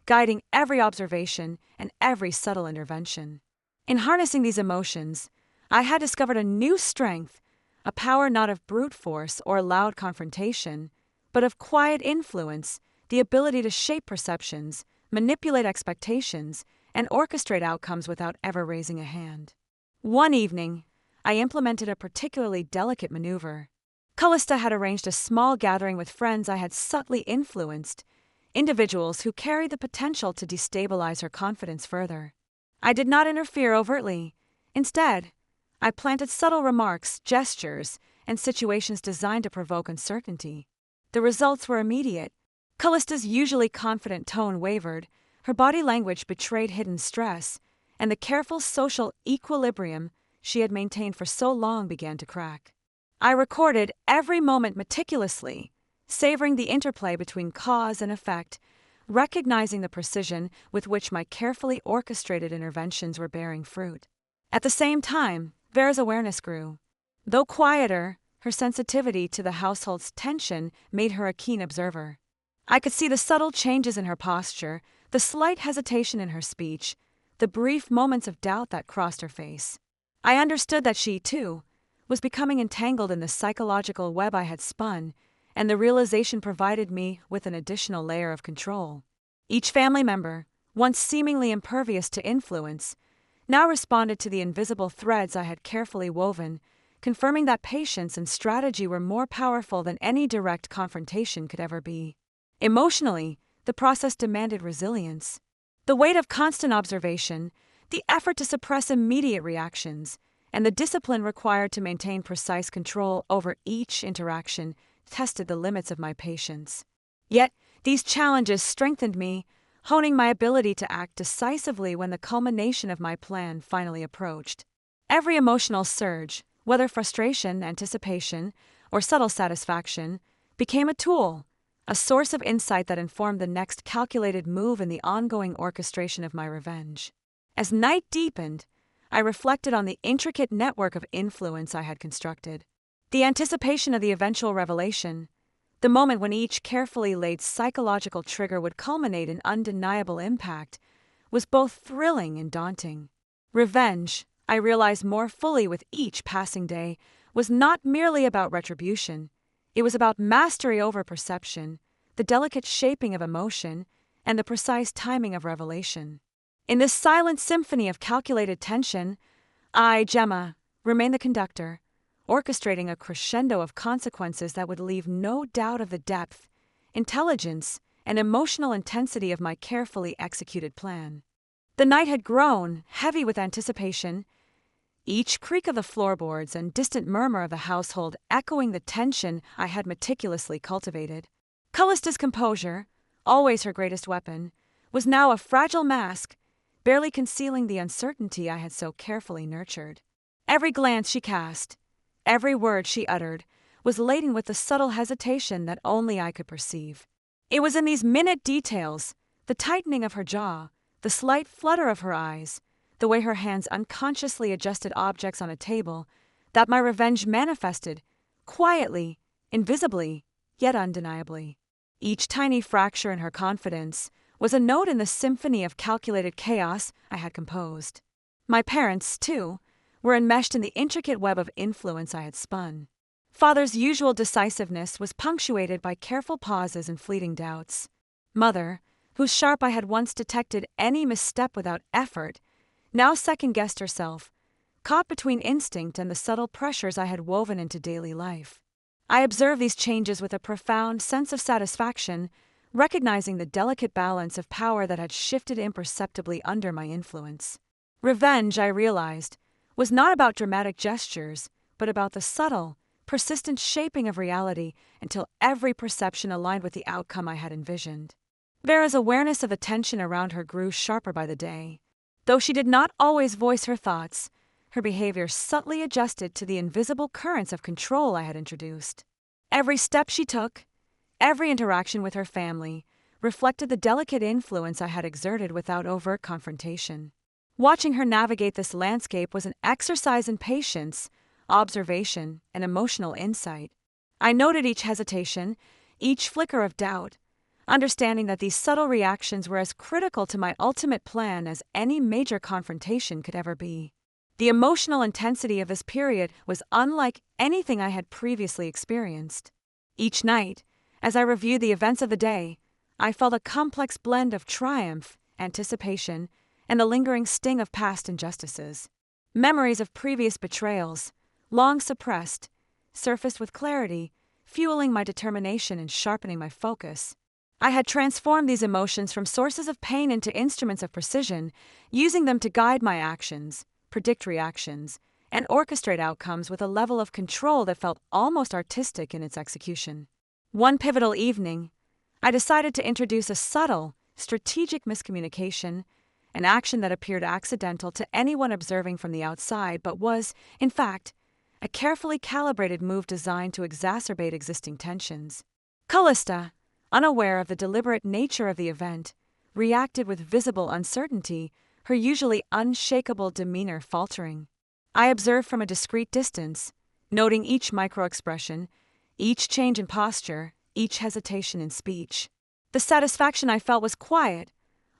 guiding every observation and every subtle intervention. In harnessing these emotions, I had discovered a new strength, a power not of brute force or loud confrontation, but of quiet influence, the ability to shape perceptions, manipulate expectations, and orchestrate outcomes without ever raising a hand. One evening, I implemented a particularly delicate maneuver. Kalista had arranged a small gathering with friends I had subtly influenced, individuals who carried the potential to destabilize her confidence further. I did not interfere overtly. Instead, I planted subtle remarks, gestures, and situations designed to provoke uncertainty. The results were immediate. Kalista's usually confident tone wavered, her body language betrayed hidden stress, and the careful social equilibrium she had maintained for so long began to crack. I recorded every moment meticulously, savoring the interplay between cause and effect, recognizing the precision with which my carefully orchestrated interventions were bearing fruit. At the same time, Vera's awareness grew. Though quieter, her sensitivity to the household's tension made her a keen observer. I could see the subtle changes in her posture, the slight hesitation in her speech, the brief moments of doubt that crossed her face. I understood that she, too, was becoming entangled in the psychological web I had spun, and the realization provided me with an additional layer of control. Each family member, once seemingly impervious to influence, now responded to the invisible threads I had carefully woven, confirming that patience and strategy were more powerful than any direct confrontation could ever be. Emotionally, the process demanded resilience. The weight of constant observation, the effort to suppress immediate reactions, and the discipline required to maintain precise control over each interaction tested the limits of my patience. Yet, these challenges strengthened me, honing my ability to act decisively when the culmination of my plan finally approached. Every emotional surge, whether frustration, anticipation, or subtle satisfaction, became a tool, a source of insight that informed the next calculated move in the ongoing orchestration of my revenge. As night deepened, I reflected on the intricate network of influence I had constructed. The anticipation of the eventual revelation, the moment when each carefully laid psychological trigger would culminate in undeniable impact, was both thrilling and daunting. Revenge, I realized more fully with each passing day, was not merely about retribution. It was about mastery over perception, the delicate shaping of emotion, and the precise timing of revelation. In this silent symphony of calculated tension, I, Gemma, remained the conductor, orchestrating a crescendo of consequences that would leave no doubt of the depth, intelligence, and emotional intensity of my carefully executed plan. The night had grown, heavy with anticipation, each creak of the floorboards and distant murmur of the household echoing the tension I had meticulously cultivated. Kalista's composure, always her greatest weapon, was now a fragile mask, barely concealing the uncertainty I had so carefully nurtured. Every glance she cast, every word she uttered, was laden with the subtle hesitation that only I could perceive. It was in these minute details, the tightening of her jaw, the slight flutter of her eyes, the way her hands unconsciously adjusted objects on a table, that my revenge manifested, quietly, invisibly, yet undeniably. Each tiny fracture in her confidence was a note in the symphony of calculated chaos I had composed. My parents, too, were enmeshed in the intricate web of influence I had spun. Father's usual decisiveness was punctuated by careful pauses and fleeting doubts. Mother, whose sharp eye had once detected any misstep without effort, now second-guessed herself, caught between instinct and the subtle pressures I had woven into daily life. I observed these changes with a profound sense of satisfaction, recognizing the delicate balance of power that had shifted imperceptibly under my influence. Revenge, I realized, was not about dramatic gestures, but about the subtle, persistent shaping of reality until every perception aligned with the outcome I had envisioned. Vera's awareness of the tension around her grew sharper by the day. Though she did not always voice her thoughts, her behavior subtly adjusted to the invisible currents of control I had introduced. Every step she took, every interaction with her family, reflected the delicate influence I had exerted without overt confrontation. Watching her navigate this landscape was an exercise in patience, observation, and emotional insight. I noted each hesitation, each flicker of doubt, understanding that these subtle reactions were as critical to my ultimate plan as any major confrontation could ever be. The emotional intensity of this period was unlike anything I had previously experienced. Each night, as I reviewed the events of the day, I felt a complex blend of triumph, anticipation, and the lingering sting of past injustices. Memories of previous betrayals, long suppressed, surfaced with clarity, fueling my determination and sharpening my focus. I had transformed these emotions from sources of pain into instruments of precision, using them to guide my actions, predict reactions, and orchestrate outcomes with a level of control that felt almost artistic in its execution. One pivotal evening, I decided to introduce a subtle, strategic miscommunication, an action that appeared accidental to anyone observing from the outside but was, in fact, a carefully calibrated move designed to exacerbate existing tensions. Kalista, unaware of the deliberate nature of the event, reacted with visible uncertainty, her usually unshakable demeanor faltering. I observed from a discreet distance, noting each micro-expression, each change in posture, each hesitation in speech. The satisfaction I felt was quiet,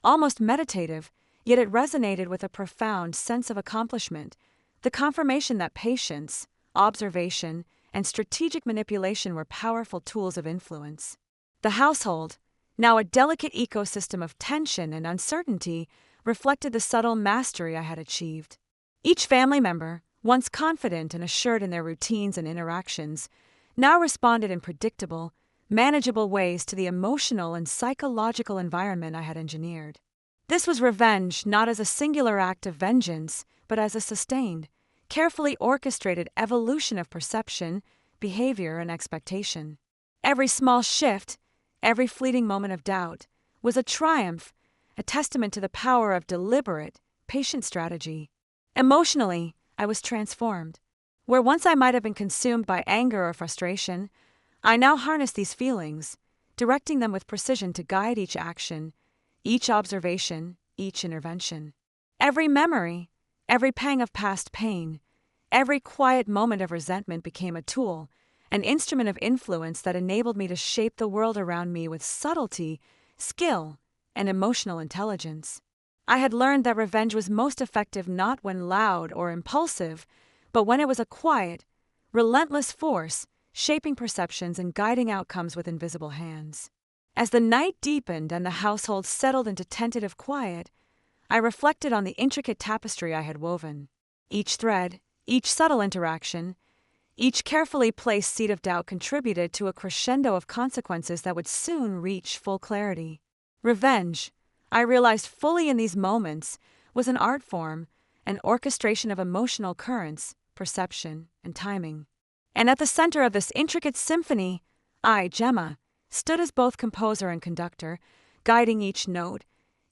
almost meditative, yet it resonated with a profound sense of accomplishment, the confirmation that patience, observation, and strategic manipulation were powerful tools of influence. The household, now a delicate ecosystem of tension and uncertainty, reflected the subtle mastery I had achieved. Each family member, once confident and assured in their routines and interactions, now responded in predictable, manageable ways to the emotional and psychological environment I had engineered. This was revenge not as a singular act of vengeance, but as a sustained, carefully orchestrated evolution of perception, behavior, and expectation. Every small shift, every fleeting moment of doubt, was a triumph, a testament to the power of deliberate, patient strategy. Emotionally, I was transformed. Where once I might have been consumed by anger or frustration, I now harnessed these feelings, directing them with precision to guide each action, each observation, each intervention. Every memory, every pang of past pain, every quiet moment of resentment became a tool, an instrument of influence that enabled me to shape the world around me with subtlety, skill, and emotional intelligence. I had learned that revenge was most effective not when loud or impulsive, but when it was a quiet, relentless force, shaping perceptions and guiding outcomes with invisible hands. As the night deepened and the household settled into tentative quiet, I reflected on the intricate tapestry I had woven. Each thread, each subtle interaction, each carefully placed seed of doubt contributed to a crescendo of consequences that would soon reach full clarity. Revenge, I realized fully in these moments, was an art form, an orchestration of emotional currents, perception, and timing. And at the center of this intricate symphony, I, Gemma, stood as both composer and conductor, guiding each note,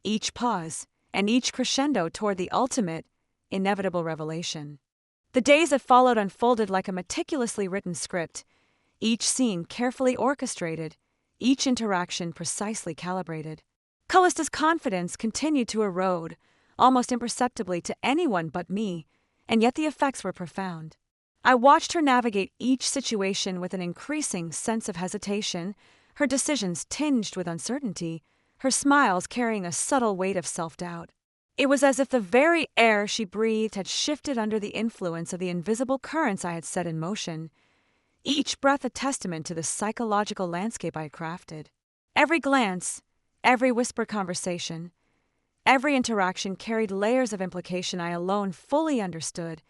each pause, and each crescendo toward the ultimate, inevitable revelation. The days that followed unfolded like a meticulously written script, each scene carefully orchestrated, each interaction precisely calibrated. Kalista's confidence continued to erode, almost imperceptibly to anyone but me, and yet the effects were profound. I watched her navigate each situation with an increasing sense of hesitation, her decisions tinged with uncertainty, her smiles carrying a subtle weight of self-doubt. It was as if the very air she breathed had shifted under the influence of the invisible currents I had set in motion, each breath a testament to the psychological landscape I had crafted. Every glance, every whispered conversation, every interaction carried layers of implication I alone fully understood,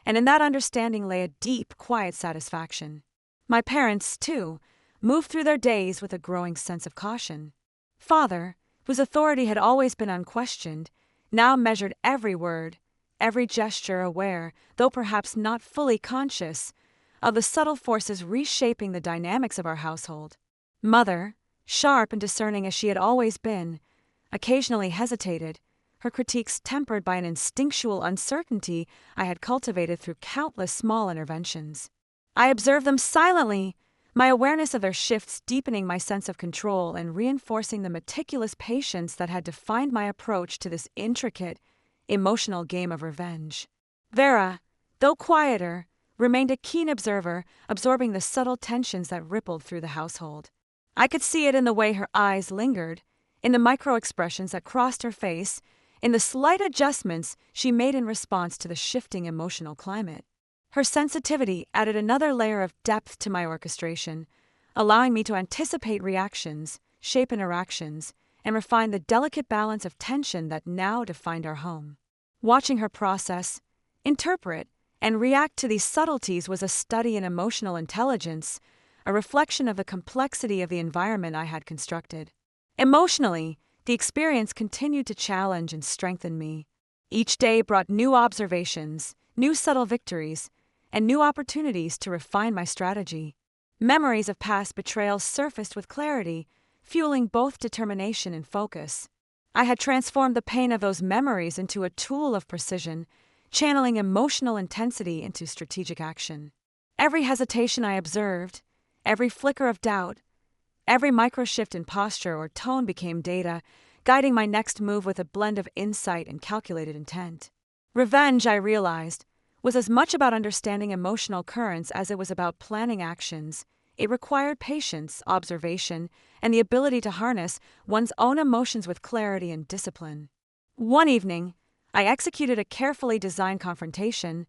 and in that understanding lay a deep, quiet satisfaction. My parents, too, moved through their days with a growing sense of caution. Father, whose authority had always been unquestioned, now measured every word, every gesture, aware, though perhaps not fully conscious, of the subtle forces reshaping the dynamics of our household. Mother, sharp and discerning as she had always been, occasionally hesitated, her critiques tempered by an instinctual uncertainty I had cultivated through countless small interventions. I observed them silently, my awareness of their shifts deepening my sense of control and reinforcing the meticulous patience that had defined my approach to this intricate, emotional game of revenge. Vera, though quieter, remained a keen observer, absorbing the subtle tensions that rippled through the household. I could see it in the way her eyes lingered, in the micro-expressions that crossed her face, in the slight adjustments she made in response to the shifting emotional climate. Her sensitivity added another layer of depth to my orchestration, allowing me to anticipate reactions, shape interactions, and refine the delicate balance of tension that now defined our home. Watching her process, interpret, and react to these subtleties was a study in emotional intelligence, a reflection of the complexity of the environment I had constructed. Emotionally, the experience continued to challenge and strengthen me. Each day brought new observations, new subtle victories, and new opportunities to refine my strategy. Memories of past betrayals surfaced with clarity, fueling both determination and focus. I had transformed the pain of those memories into a tool of precision, channeling emotional intensity into strategic action. Every hesitation I observed, every flicker of doubt, every micro-shift in posture or tone became data, guiding my next move with a blend of insight and calculated intent. Revenge, I realized, was as much about understanding emotional currents as it was about planning actions. It required patience, observation, and the ability to harness one's own emotions with clarity and discipline. One evening, I executed a carefully designed confrontation,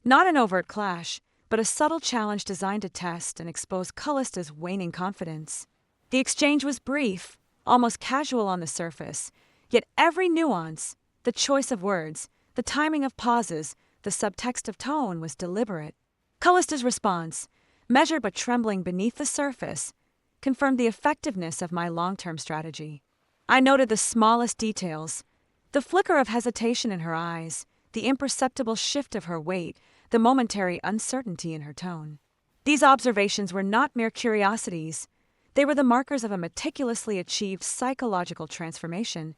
not an overt clash, but a subtle challenge designed to test and expose Kalista's waning confidence. The exchange was brief, almost casual on the surface, yet every nuance, the choice of words, the timing of pauses, the subtext of tone was deliberate. Kalista's response, measured but trembling beneath the surface, confirmed the effectiveness of my long-term strategy. I noted the smallest details, The flicker of hesitation in her eyes, the imperceptible shift of her weight, the momentary uncertainty in her tone. These observations were not mere curiosities. They were the markers of a meticulously achieved psychological transformation,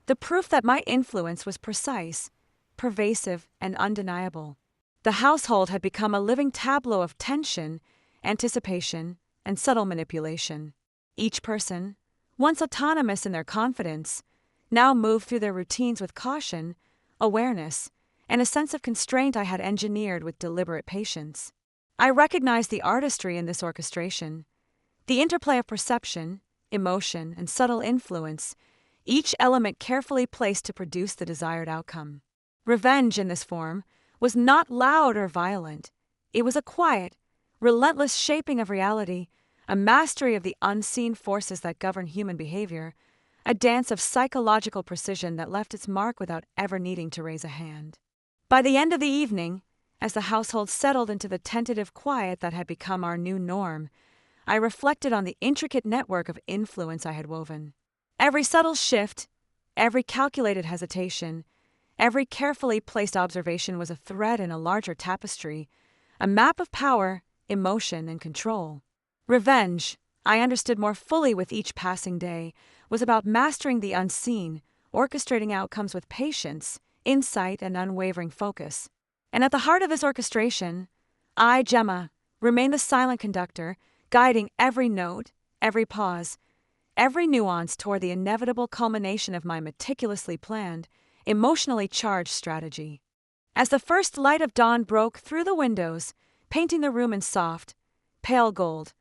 the proof that my influence was precise, pervasive, and undeniable. The household had become a living tableau of tension, anticipation, and subtle manipulation. Each person, once autonomous in their confidence, now moved through their routines with caution, awareness, and a sense of constraint I had engineered with deliberate patience. I recognized the artistry in this orchestration, the interplay of perception, emotion, and subtle influence, each element carefully placed to produce the desired outcome. Revenge in this form was not loud or violent. It was a quiet, relentless shaping of reality, a mastery of the unseen forces that govern human behavior, a dance of psychological precision that left its mark without ever needing to raise a hand. By the end of the evening, as the household settled into the tentative quiet that had become our new norm, I reflected on the intricate network of influence I had woven. Every subtle shift, every calculated hesitation, every carefully placed observation was a thread in a larger tapestry, a map of power, emotion, and control. Revenge, I understood more fully with each passing day, was about mastering the unseen, orchestrating outcomes with patience, insight, and unwavering focus. And at the heart of this orchestration, I, Gemma, remained the silent conductor, guiding every note, every pause, every nuance toward the inevitable culmination of my meticulously planned, emotionally charged strategy. As the first light of dawn broke through the windows, painting the room in soft, pale gold,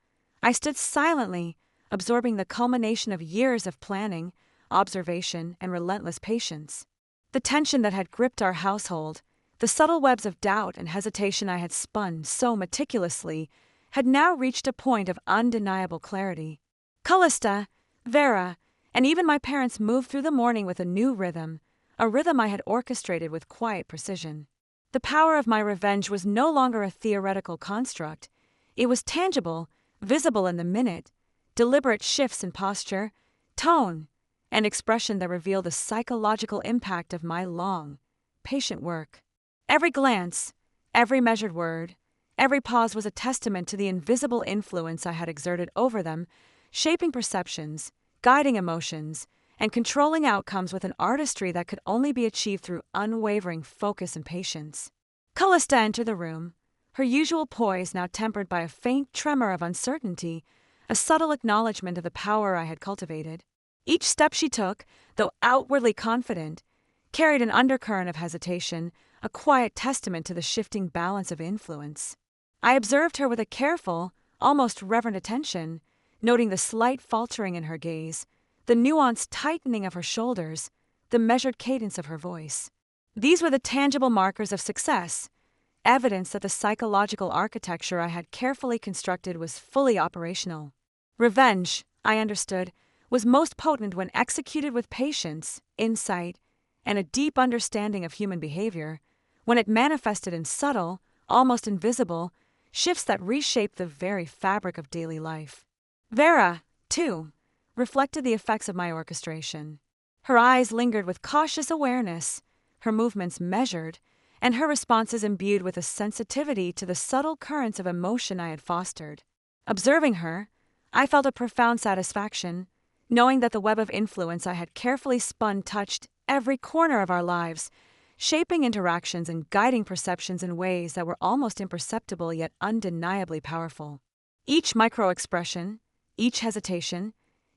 I stood silently, absorbing the culmination of years of planning, observation, and relentless patience. The tension that had gripped our household, the subtle webs of doubt and hesitation I had spun so meticulously, had now reached a point of undeniable clarity. Kalista, Vera, and even my parents moved through the morning with a new rhythm, a rhythm I had orchestrated with quiet precision. The power of my revenge was no longer a theoretical construct. It was tangible, visible in the minute, deliberate shifts in posture, tone, and expression that revealed the psychological impact of my long, patient work. Every glance, every measured word, every pause was a testament to the invisible influence I had exerted over them, shaping perceptions, guiding emotions, and controlling outcomes with an artistry that could only be achieved through unwavering focus and patience. Kalista entered the room, her usual poise now tempered by a faint tremor of uncertainty, a subtle acknowledgement of the power I had cultivated. Each step she took, though outwardly confident, carried an undercurrent of hesitation, a quiet testament to the shifting balance of influence. I observed her with a careful, almost reverent attention, noting the slight faltering in her gaze, the nuanced tightening of her shoulders, the measured cadence of her voice. These were the tangible markers of success, evidence that the psychological architecture I had carefully constructed was fully operational. Revenge, I understood, was most potent when executed with patience, insight, and a deep understanding of human behavior, when it manifested in subtle, almost invisible, shifts that reshaped the very fabric of daily life. Vera, too, reflected the effects of my orchestration. Her eyes lingered with cautious awareness, her movements measured, and her responses imbued with a sensitivity to the subtle currents of emotion I had fostered. Observing her, I felt a profound satisfaction, knowing that the web of influence I had carefully spun touched every corner of our lives, shaping interactions and guiding perceptions in ways that were almost imperceptible yet undeniably powerful. Each micro-expression, each hesitation,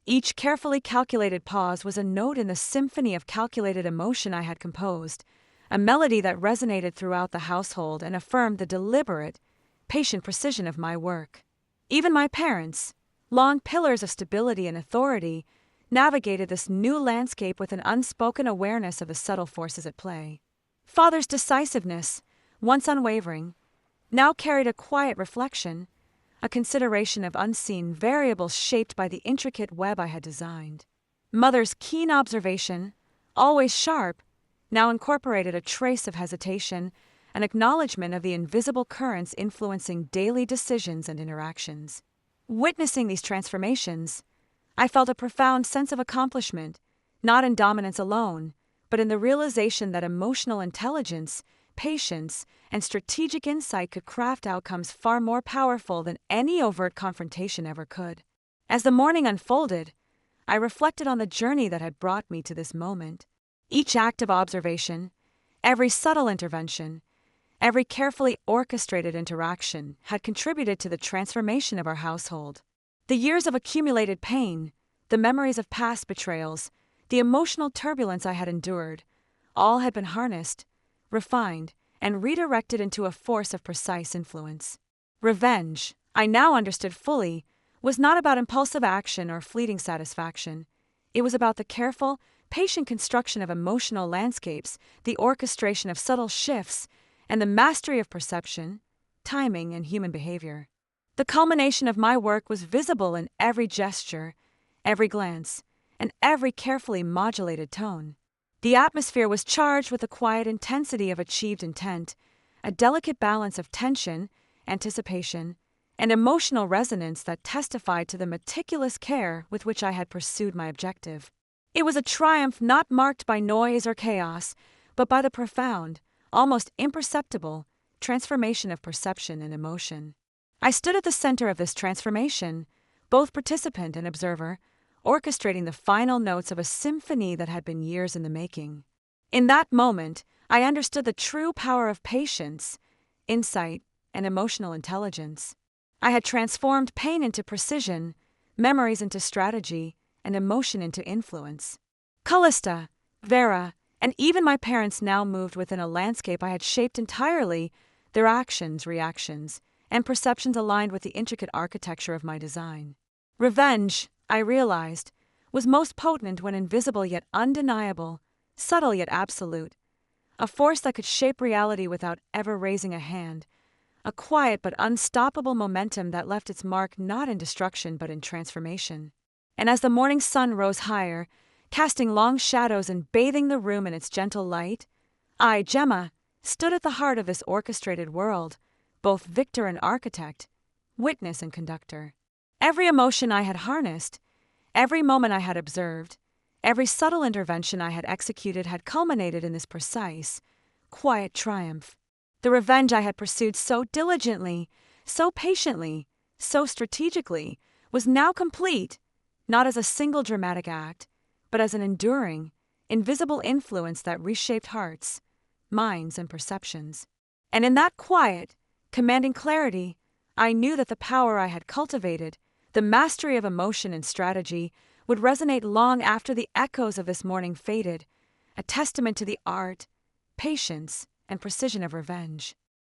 each carefully calculated pause was a note in the symphony of calculated emotion I had composed, a melody that resonated throughout the household and affirmed the deliberate, patient precision of my work. Even my parents, long pillars of stability and authority, navigated this new landscape with an unspoken awareness of the subtle forces at play. Father's decisiveness, once unwavering, now carried a quiet reflection, a consideration of unseen variables shaped by the intricate web I had designed. Mother's keen observation, always sharp, now incorporated a trace of hesitation, an acknowledgement of the invisible currents influencing daily decisions and interactions. Witnessing these transformations, I felt a profound sense of accomplishment, not in dominance alone, but in the realization that emotional intelligence, patience, and strategic insight could craft outcomes far more powerful than any overt confrontation ever could. As the morning unfolded, I reflected on the journey that had brought me to this moment. Each act of observation, every subtle intervention, every carefully orchestrated interaction had contributed to the transformation of our household. The years of accumulated pain, the memories of past betrayals, the emotional turbulence I had endured, all had been harnessed, refined, and redirected into a force of precise influence. Revenge, I now understood fully, was not about impulsive action or fleeting satisfaction. It was about the careful, patient construction of emotional landscapes, the orchestration of subtle shifts, and the mastery of perception, timing, and human behavior. The culmination of my work was visible in every gesture, every glance, and every carefully modulated tone. The atmosphere was charged with the quiet intensity of achieved intent, a delicate balance of tension, anticipation, and emotional resonance that testified to the meticulous care with which I had pursued my objective. It was a triumph not marked by noise or chaos, but by the profound, almost imperceptible, transformation of perception and emotion. I stood at the center of this transformation, both participant and observer, orchestrating the final notes of a symphony that had been years in the making. In that moment, I understood the true power of patience, insight, and emotional intelligence. I had transformed pain into precision, memories into strategy, and emotion into influence. Kalista, Vera, and even my parents now moved within a landscape I had shaped entirely, their actions, reactions, and perceptions aligned with the intricate architecture of my design. Revenge, I realized, was most potent when invisible yet undeniable, subtle yet absolute, a force that could shape reality without ever raising a hand, a quiet but unstoppable momentum that left its mark not in destruction but in transformation. And as the morning sun rose higher, casting long shadows and bathing the room in its gentle light, I, Gemma, stood at the heart of this orchestrated world, both victor and architect, witness and conductor. Every emotion I had harnessed, every moment I had observed, every subtle intervention I had executed had culminated in this precise, quiet triumph. The revenge I had pursued so diligently, so patiently, so strategically, was now complete, not as a single dramatic act, but as an enduring, invisible influence that reshaped hearts, minds, and perceptions. And in that quiet, commanding clarity, I knew that the power I had cultivated, the mastery of emotion and strategy, would resonate long after the echoes of this morning faded, a testament to the art, patience, and precision of revenge.